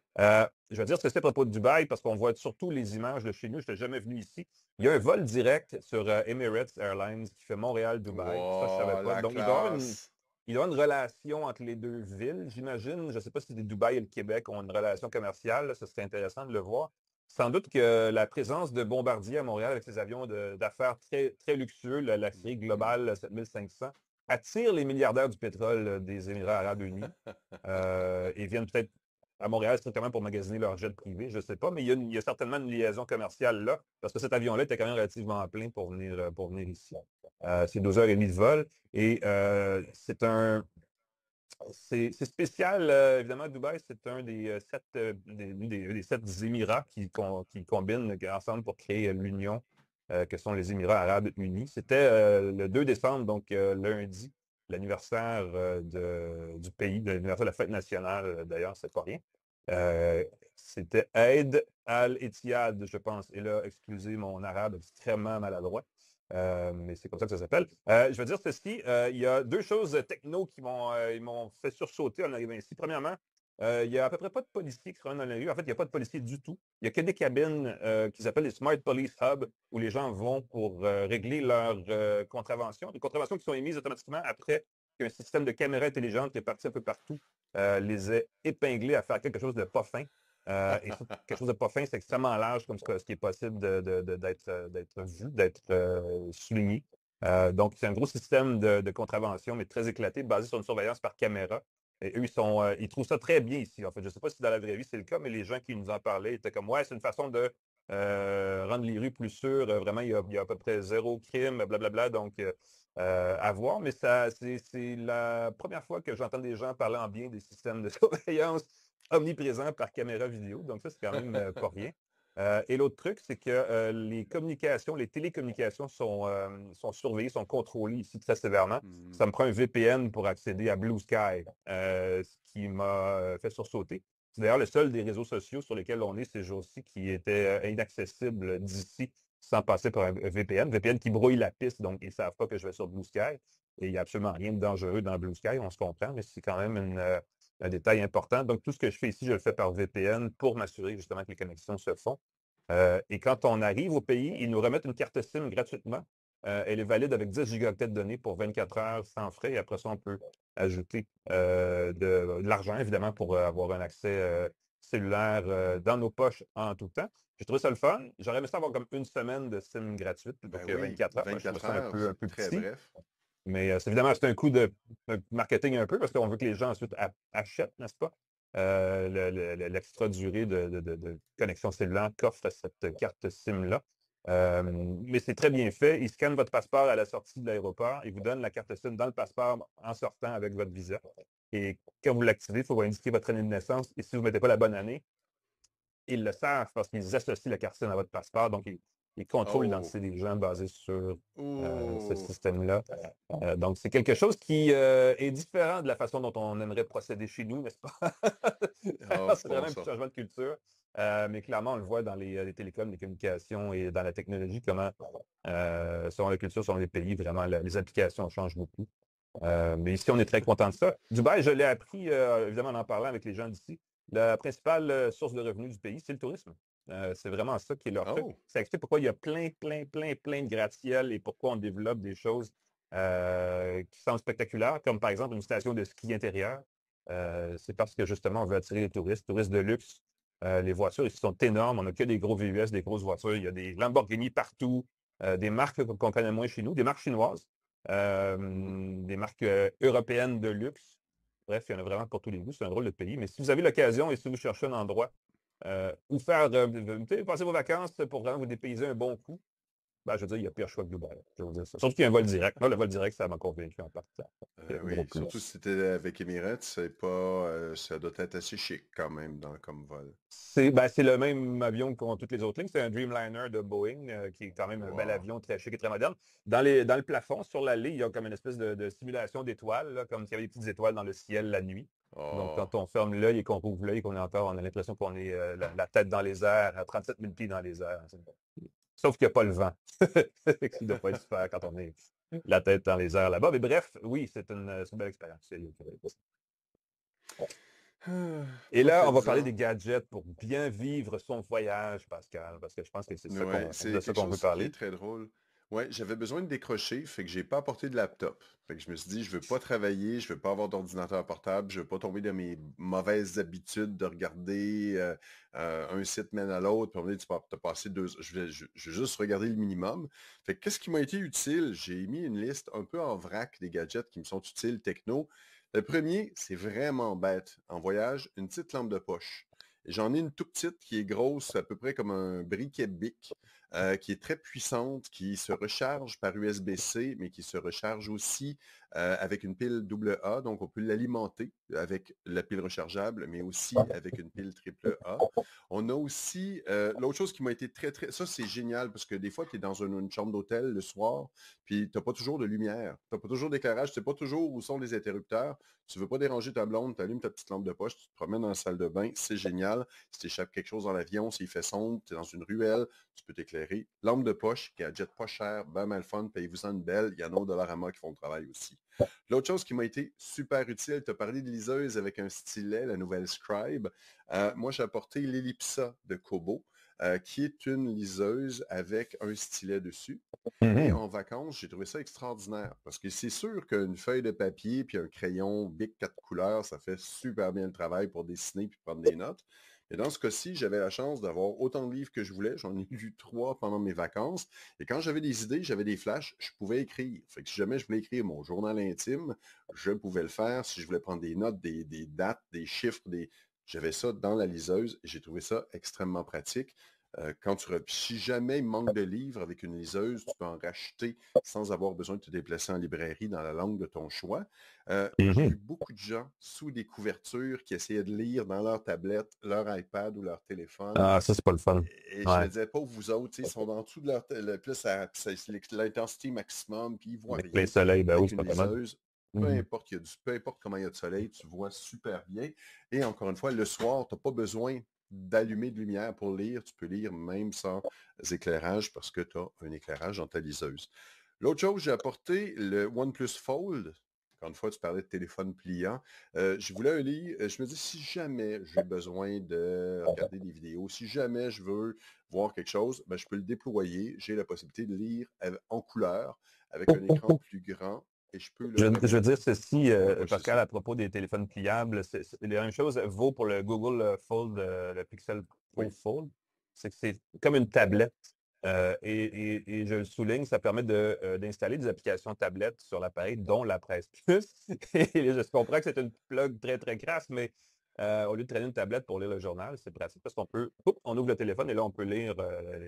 Je vais dire ce que c'est à propos de Dubaï parce qu'on voit surtout les images de chez nous. Je n'étais jamais venu ici. Il y a un vol direct sur Emirates Airlines qui fait Montréal-Dubaï. Ça, je ne savais Wow, pas. la Donc, il doit y avoir classe. une relation entre les deux villes, j'imagine. Je ne sais pas si Dubaï et le Québec ont une relation commerciale. Là, ça serait intéressant de le voir. Sans doute que la présence de Bombardier à Montréal avec ses avions d'affaires très, très luxueux, la série globale 7500, attire les milliardaires du pétrole des Émirats arabes unis et viennent peut-être à Montréal strictement pour magasiner leur jet privé, je ne sais pas, mais il y a certainement une liaison commerciale là, parce que cet avion-là était quand même relativement plein pour venir ici. C'est 12 heures et demie de vol et c'est spécial, évidemment, Dubaï, c'est un des sept Émirats qui combinent ensemble pour créer l'union que sont les Émirats arabes unis. C'était le 2 décembre, donc lundi, l'anniversaire du pays, l'anniversaire de la fête nationale, d'ailleurs, c'est pas rien. C'était Eid al-Ittihad, je pense. Et là, excusez mon arabe extrêmement maladroit. Mais c'est comme ça que ça s'appelle. Je veux dire ceci, il y a deux choses techno qui m'ont fait sursauter en arrivant ici. Premièrement, il n'y a à peu près pas de policiers qui se rendent dans la rue. En fait, il n'y a pas de policiers du tout. Il n'y a que des cabines qui s'appellent les Smart Police Hub où les gens vont pour régler leurs contraventions. Des contraventions qui sont émises automatiquement après qu'un système de caméras intelligentes réparties un peu partout les ait épinglés à faire quelque chose de pas fin. Et quelque chose de pas fin, c'est extrêmement large comme ce qui est possible d'être vu, d'être souligné. Donc, c'est un gros système de contravention, mais très éclaté, basé sur une surveillance par caméra. Et eux, ils trouvent ça très bien ici. En fait, je ne sais pas si dans la vraie vie c'est le cas, mais les gens qui nous en parlaient étaient comme, ouais, c'est une façon de rendre les rues plus sûres. Vraiment, il y a à peu près zéro crime, blablabla. Donc, à voir, mais c'est la première fois que j'entends des gens parler en bien des systèmes de surveillance omniprésents par caméra vidéo. Donc, ça, c'est quand même pas rien. Et l'autre truc, c'est que les communications, les télécommunications sont surveillées, sont contrôlées ici très sévèrement. Ça me prend un VPN pour accéder à Blue Sky, ce qui m'a fait sursauter. C'est d'ailleurs le seul des réseaux sociaux sur lesquels on est ces jours-ci qui était inaccessible d'ici sans passer par un VPN. VPN qui brouille la piste, donc ils ne savent pas que je vais sur Blue Sky. Et il n'y a absolument rien de dangereux dans Blue Sky, on se comprend, mais c'est quand même un détail important. Donc, tout ce que je fais ici, je le fais par VPN pour m'assurer justement que les connexions se font. Et quand on arrive au pays, ils nous remettent une carte SIM gratuitement. Elle est valide avec 10 gigaoctets de données pour 24 heures sans frais. Et après ça, on peut ajouter de l'argent, évidemment, pour avoir un accès cellulaire dans nos poches en tout temps. J'ai trouvé ça le fun. J'aurais aimé ça avoir comme une semaine de SIM gratuite, donc Ben oui, 24 heures. Moi, je trouve 24 ça un heures, peu très petit. bref. Mais évidemment, c'est un coup de marketing un peu parce qu'on veut que les gens ensuite achètent, n'est-ce pas? L'extra durée de connexion cellulaire qu'offre cette carte SIM-là. Mais c'est très bien fait. Ils scannent votre passeport à la sortie de l'aéroport. Ils vous donnent la carte SIM dans le passeport en sortant avec votre visa. Et quand vous l'activez, il faut indiquer votre année de naissance. Et si vous ne mettez pas la bonne année, ils le savent parce qu'ils associent la carte SIM à votre passeport. Donc, ils contrôlent l'identité des gens basés sur ce système-là. Donc, c'est quelque chose qui est différent de la façon dont on aimerait procéder chez nous, n'est-ce pas? C'est vraiment un petit changement de culture. Mais clairement, on le voit dans les télécoms, les communications et dans la technologie, comment, selon la culture, selon les pays, vraiment, les applications changent beaucoup. Mais ici, on est très content de ça. Dubaï, je l'ai appris, évidemment, en parlant avec les gens d'ici. La principale source de revenus du pays, c'est le tourisme. C'est vraiment ça qui est leur truc. Ça explique pourquoi il y a plein de gratte-ciel et pourquoi on développe des choses qui sont spectaculaires, comme par exemple une station de ski intérieur. C'est parce que justement, on veut attirer les touristes de luxe. Les voitures ici sont énormes. On n'a que des gros VUS, des grosses voitures. Il y a des Lamborghini partout, des marques qu'on connaît moins chez nous, des marques chinoises, des marques européennes de luxe. Bref, il y en a vraiment pour tous les goûts. C'est un drôle de pays. Mais si vous avez l'occasion et si vous cherchez un endroit où faire, passez vos vacances pour vraiment vous dépayser un bon coup, Ben, je veux dire, il y a pire choix que Dubaï. Je veux dire ça. Surtout qu'il y a un vol direct. Moi, le vol direct, ça m'a convaincu en partant. Gros Oui, surtout si plus. c'était avec Emirates, c'est pas, ça doit être assez chic quand même comme vol. C'est le même avion qu'ont toutes les autres lignes. C'est un Dreamliner de Boeing, qui est quand même un bel Wow. avion très chic et très moderne. Dans le plafond, sur l'allée, il y a comme une espèce de simulation d'étoiles, là, comme s'il y avait des petites étoiles dans le ciel la nuit. Donc, Oh. quand on ferme l'œil et qu'on rouvre l'œil, on a l'impression qu'on est la tête dans les airs, à 37 000 pieds dans les airs. Sauf qu'il n'y a pas le vent. Ce qui ne doit pas être super quand on est la tête dans les airs là-bas. Mais bref, oui, c'est une belle expérience. Et Pas là, on va parler faisant. des gadgets pour bien vivre son voyage, Pascal, parce que je pense que c'est Ouais, de c'est ça quelque qu'on veut chose qui est parler. très drôle. Ouais, j'avais besoin de décrocher, fait que j'ai pas apporté de laptop. Fait que je me suis dit, je veux pas travailler, je veux pas avoir d'ordinateur portable, je veux pas tomber dans mes mauvaises habitudes de regarder un site mène à l'autre, puis on me dit, t'as passé 2 heures. Je vais juste regarder le minimum. Fait que qu'est-ce qui m'a été utile? J'ai mis une liste un peu en vrac des gadgets qui me sont utiles techno. Le premier, c'est vraiment bête. En voyage, une petite lampe de poche. Et j'en ai une toute petite qui est grosse, à peu près comme un briquet Bic, qui est très puissante, qui se recharge par USB-C, mais qui se recharge aussi avec une pile AA. Donc, on peut l'alimenter avec la pile rechargeable, mais aussi avec une pile AAA. On a aussi, l'autre chose qui m'a été très, très... Ça, c'est génial parce que des fois, tu es dans une chambre d'hôtel le soir, puis tu n'as pas toujours de lumière, tu n'as pas toujours d'éclairage, tu ne sais pas toujours où sont les interrupteurs. Tu ne veux pas déranger ta blonde, tu allumes ta petite lampe de poche, tu te promènes dans la salle de bain, c'est génial. Si tu échappes quelque chose dans l'avion, s'il fait sombre, tu es dans une ruelle, tu peux t'éclairer. Lampe de poche, gadget pas cher, ben mal fun, payez-vous-en une belle. Il y en a au Dollarama qui font le travail aussi. L'autre chose qui m'a été super utile, tu as parlé de liseuse avec un stylet, la nouvelle Scribe. Moi, j'ai apporté l'Ellipsa de Kobo, qui est une liseuse avec un stylet dessus. Et Mhm. en vacances, j'ai trouvé ça extraordinaire parce que c'est sûr qu'une feuille de papier puis un crayon Bic 4 couleurs, ça fait super bien le travail pour dessiner puis prendre des notes. Et dans ce cas-ci, j'avais la chance d'avoir autant de livres que je voulais. J'en ai lu 3 pendant mes vacances. Et quand j'avais des idées, j'avais des flashs, je pouvais écrire. Fait que si jamais je voulais écrire mon journal intime, je pouvais le faire. Si je voulais prendre des notes, des dates, des chiffres, j'avais ça dans la liseuse et j'ai trouvé ça extrêmement pratique. Si jamais il manque de livres avec une liseuse, tu peux en racheter sans avoir besoin de te déplacer en librairie dans la langue de ton choix. J'ai vu Mhm. beaucoup de gens sous des couvertures qui essayaient de lire dans leur tablette, leur iPad ou leur téléphone. Ah, ça, c'est pas le fun. Et je me Ouais. disais, pas vous autres, ils sont dans dessous de leur... Puis là, c'est l'intensité maximum, puis ils voient Avec plein rien. soleil, ben oui, Avec c'est une pas commode. liseuse, Mhm. peu importe comment il y a de soleil, tu vois super bien. Et encore une fois, le soir, tu n'as pas besoin d'allumer de lumière pour lire. Tu peux lire même sans éclairage parce que tu as un éclairage dans ta liseuse. L'autre chose, j'ai apporté le OnePlus Fold. Encore une fois, tu parlais de téléphone pliant. Je voulais un lit. Je me dis, si jamais j'ai besoin de regarder des vidéos, si jamais je veux voir quelque chose, ben, je peux le déployer. J'ai la possibilité de lire en couleur avec un écran plus grand et je peux le Je veux remettre dire ceci, dans ma poche Pascal, dessus. à propos des téléphones pliables, la même chose vaut pour le Google Fold, le Pixel Pro Oui. Fold. C'est que c'est comme une tablette. Et je le souligne, ça permet d'installer des applications tablettes sur l'appareil, dont la Presse Plus. Et je comprends que c'est une plug très, très crasse, mais au lieu de traîner une tablette pour lire le journal, c'est pratique parce on ouvre le téléphone et là, on peut lire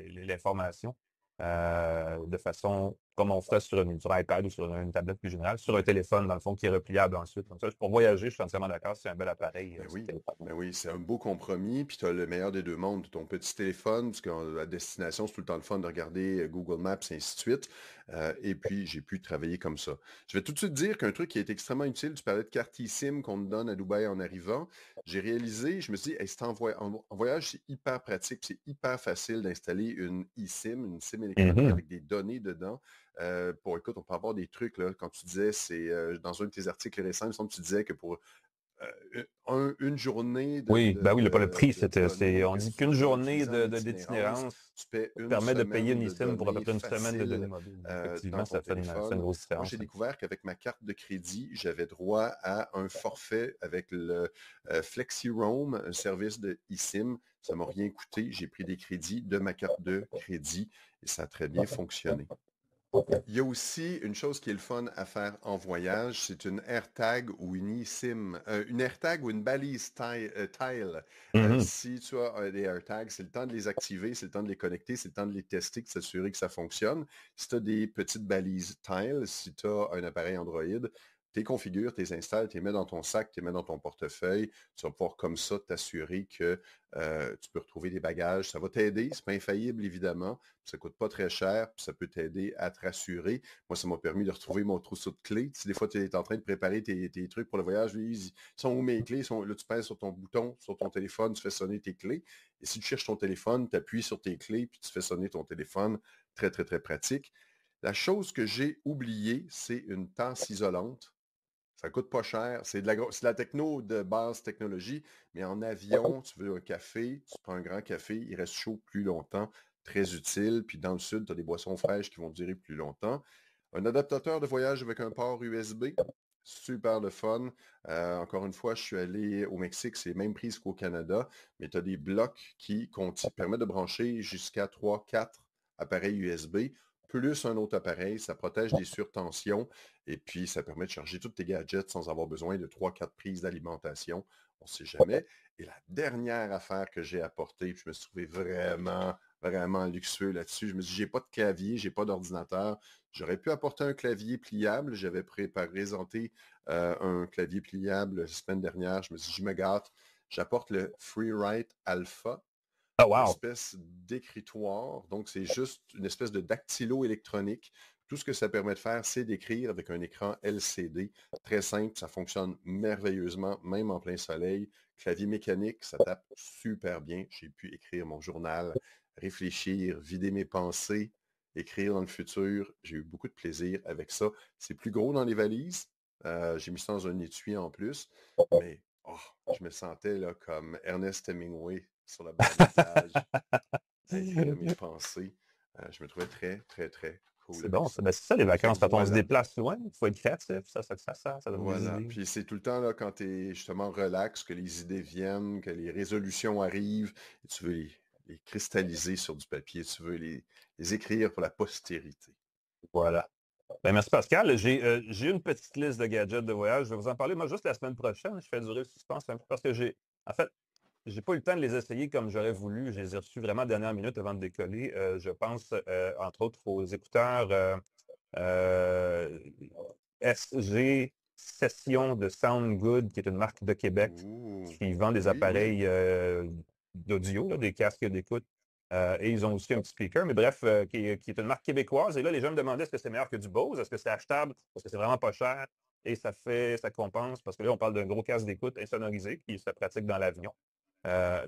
l'information de façon comme on ferait sur iPad ou sur une tablette plus générale, sur un téléphone, dans le fond, qui est repliable ensuite. Donc ça, pour voyager, je suis entièrement d'accord, c'est un bel appareil, Ben ce oui, téléphone. ben oui, c'est un beau compromis, puis tu as le meilleur des deux mondes, ton petit téléphone, parce que la destination, c'est tout le temps le fun de regarder Google Maps et ainsi de suite. Et puis, j'ai pu travailler comme ça. Je vais tout de suite dire qu'un truc qui est extrêmement utile, tu parlais de carte eSIM qu'on te donne à Dubaï en arrivant. J'ai réalisé, je me suis dit, hey, en voyage, c'est hyper pratique, c'est hyper facile d'installer une eSIM, une SIM électronique Mhm. avec des données dedans. Écoute, on peut avoir des trucs, là, quand tu disais, dans un de tes articles récents, il me semble que tu disais que pour une journée Oui, ben oui, le prix, de données, on que dit si qu'une tu vas journée utiliser en itinérance, d'itinérance tu paies une permet de payer semaine une de eSIM pour à peu données près une semaine de données faciles mobiles. dans Effectivement, ton ça fait une téléphone. grosse Moi, différence. j'ai découvert qu'avec ma carte de crédit, j'avais droit à un forfait avec le FlexiRoam, un service de eSIM. Ça ne m'a rien coûté. J'ai pris des crédits de ma carte de crédit et ça a très bien fonctionné. Il y a aussi une chose qui est le fun à faire en voyage, c'est une AirTag ou une eSIM. Une AirTag ou une balise tile. Mhm. Si tu as des AirTags, c'est le temps de les activer, c'est le temps de les connecter, c'est le temps de les tester, de s'assurer que ça fonctionne. Si tu as des petites balises tile, si tu as un appareil Android, tu les configures, tu les installes, tu les mets dans ton sac, tu les mets dans ton portefeuille. Tu vas pouvoir comme ça t'assurer que tu peux retrouver des bagages. Ça va t'aider, c'est pas infaillible évidemment. Ça coûte pas très cher, puis ça peut t'aider à te rassurer. Moi, ça m'a permis de retrouver mon trousseau de clés. Si des fois, tu es en train de préparer tes trucs pour le voyage, ils sont où mes clés? Là, tu pèses sur ton bouton, sur ton téléphone, tu fais sonner tes clés. Et si tu cherches ton téléphone, tu appuies sur tes clés, puis tu fais sonner ton téléphone. Très, très, très pratique. La chose que j'ai oubliée, c'est une tasse isolante. Ça coûte pas cher. C'est de la techno de base technologie, mais en avion, tu veux un café, tu prends un grand café, il reste chaud plus longtemps, très utile. Puis dans le sud, tu as des boissons fraîches qui vont durer plus longtemps. Un adaptateur de voyage avec un port USB, super le fun. Encore une fois, je suis allé au Mexique, c'est les mêmes prises qu'au Canada, mais tu as des blocs qui permettent de brancher jusqu'à 3-4 appareils USB, plus un autre appareil. Ça protège des surtensions. Et puis, ça permet de charger tous tes gadgets sans avoir besoin de 3-4 prises d'alimentation. On ne sait jamais. Et la dernière affaire que j'ai apportée, puis je me suis trouvé vraiment, vraiment luxueux là-dessus. Je me suis dit, j'ai pas de clavier, j'ai pas d'ordinateur. J'aurais pu apporter un clavier pliable. J'avais présenté un clavier pliable la semaine dernière. Je me suis dit, je me gâte. J'apporte le FreeWrite Alpha, Oh, wow! espèce d'écritoire. Donc, c'est juste une espèce de dactylo électronique. Tout ce que ça permet de faire, c'est d'écrire avec un écran LCD. Très simple, ça fonctionne merveilleusement, même en plein soleil. Clavier mécanique, ça tape super bien. J'ai pu écrire mon journal, réfléchir, vider mes pensées, écrire dans le futur. J'ai eu beaucoup de plaisir avec ça. C'est plus gros dans les valises. J'ai mis ça dans un étui en plus. Mais je me sentais là, comme Ernest Hemingway sur le bord de la plage à écrire mes pensées. Je me trouvais très, très, très cool C'est avec bon, ça. ben, c'est ça les Fait vacances. que Quand on se voilà, déplace loin, il faut être créatif. Ça donne des voilà. idées. Puis c'est tout le temps là, quand tu es justement relax, que les idées viennent, que les résolutions arrivent, et tu veux les cristalliser sur du papier, tu veux les écrire pour la postérité. Voilà. Ben, merci Pascal. J'ai une petite liste de gadgets de voyage. Je vais vous en parler, moi, juste la semaine prochaine. Je fais durer le suspense un peu parce que en fait, j'ai pas eu le temps de les essayer comme j'aurais voulu. Je les ai reçus vraiment dernière minute avant de décoller. Je pense, entre autres, aux écouteurs SG Session de Sound Good, qui est une marque de Québec Ouh, qui vend des oui, oui. appareils d'audio, là, des casques d'écoute. Et ils ont aussi un petit speaker, mais bref, qui est une marque québécoise. Et là, les gens me demandaient est-ce que c'est meilleur que du Bose, est-ce que c'est achetable, parce que c'est vraiment pas cher et ça compense, parce que là, on parle d'un gros casque d'écoute insonorisé qui se pratique dans l'avion.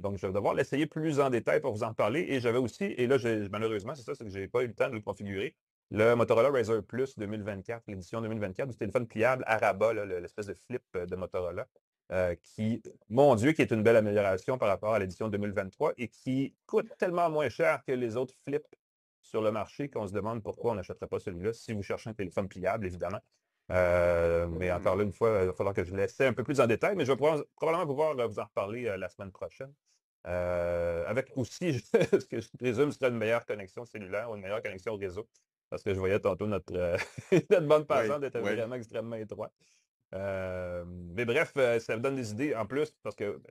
Donc, je vais devoir l'essayer plus en détail pour vous en parler. Et j'avais aussi, et là, malheureusement, c'est ça, c'est que je n'ai pas eu le temps de le configurer, le Motorola Razr Plus 2024, l'édition 2024 du téléphone pliable Araba, l'espèce de flip de Motorola, qui, mon Dieu, qui est une belle amélioration par rapport à l'édition 2023 et qui coûte tellement moins cher que les autres flips sur le marché qu'on se demande pourquoi on n'achèterait pas celui-là si vous cherchez un téléphone pliable, évidemment. Mais encore là, une fois, il va falloir que je l'essaie un peu plus en détail, mais je vais probablement pouvoir vous en reparler la semaine prochaine. Avec aussi, ce que je présume serait une meilleure connexion cellulaire ou une meilleure connexion réseau. Parce que je voyais tantôt notre bande Oui, passante était oui. vraiment extrêmement étroite. Mais bref, ça me donne des idées en plus, parce que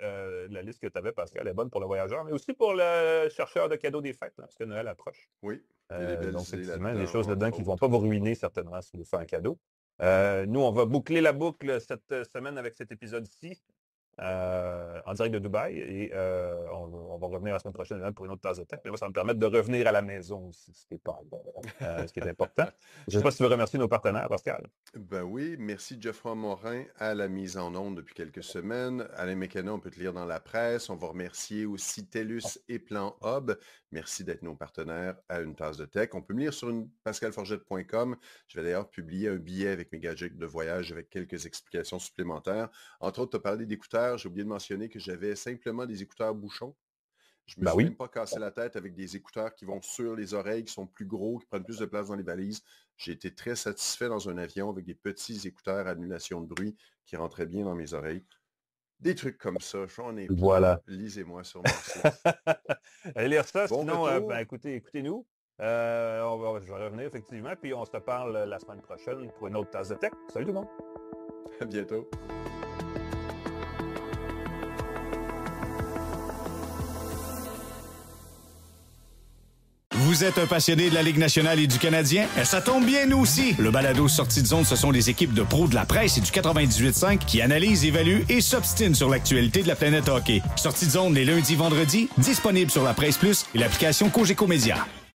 la liste que tu avais, Pascal, est bonne pour le voyageur, mais aussi pour le chercheur de cadeaux des fêtes, là, parce que Noël approche. Oui, il y a des belles Donc, idées effectivement, des là-dedans, choses dedans entre qui ne vont pas autres. vous ruiner certainement si vous faites un cadeau. Nous, on va boucler la boucle cette semaine avec cet épisode-ci en direct de Dubaï et on va revenir la semaine prochaine pour une autre tasse de tech. Mais moi, ça va me permettre de revenir à la maison aussi, ce qui est important. Je ne sais pas si tu veux remercier nos partenaires, Pascal. Ben oui, merci Geoffroy Morin à la mise en onde depuis quelques semaines. Alain Mécana, on peut te lire dans la presse. On va remercier aussi TELUS et Plan Hub. Merci d'être nos partenaires à Une Tasse de Tech. On peut me lire sur pascalforgette.com. Je vais d'ailleurs publier un billet avec mes gadgets de voyage avec quelques explications supplémentaires. Entre autres, tu as parlé d'écouteurs. J'ai oublié de mentionner que j'avais simplement des écouteurs bouchons. Je me Ben suis oui. même pas cassé la tête avec des écouteurs qui vont sur les oreilles, qui sont plus gros, qui prennent plus de place dans les valises. J'ai été très satisfait dans un avion avec des petits écouteurs à annulation de bruit qui rentraient bien dans mes oreilles. Des trucs comme ça, j'en ai plein. Voilà. Lisez-moi sur mon site. Allez lire ça, Bon sinon, retour. écoutez-nous. Je vais revenir effectivement, puis on se parle la semaine prochaine pour une autre tasse de tech. Salut tout le monde! À bientôt! Vous êtes un passionné de la Ligue nationale et du Canadien? Ça tombe bien, nous aussi! Le balado Sortie de zone, ce sont les équipes de pros de la presse et du 98.5 qui analysent, évaluent et s'obstinent sur l'actualité de la planète hockey. Sortie de zone les lundis, vendredis, disponible sur la Presse Plus et l'application Cogeco Média.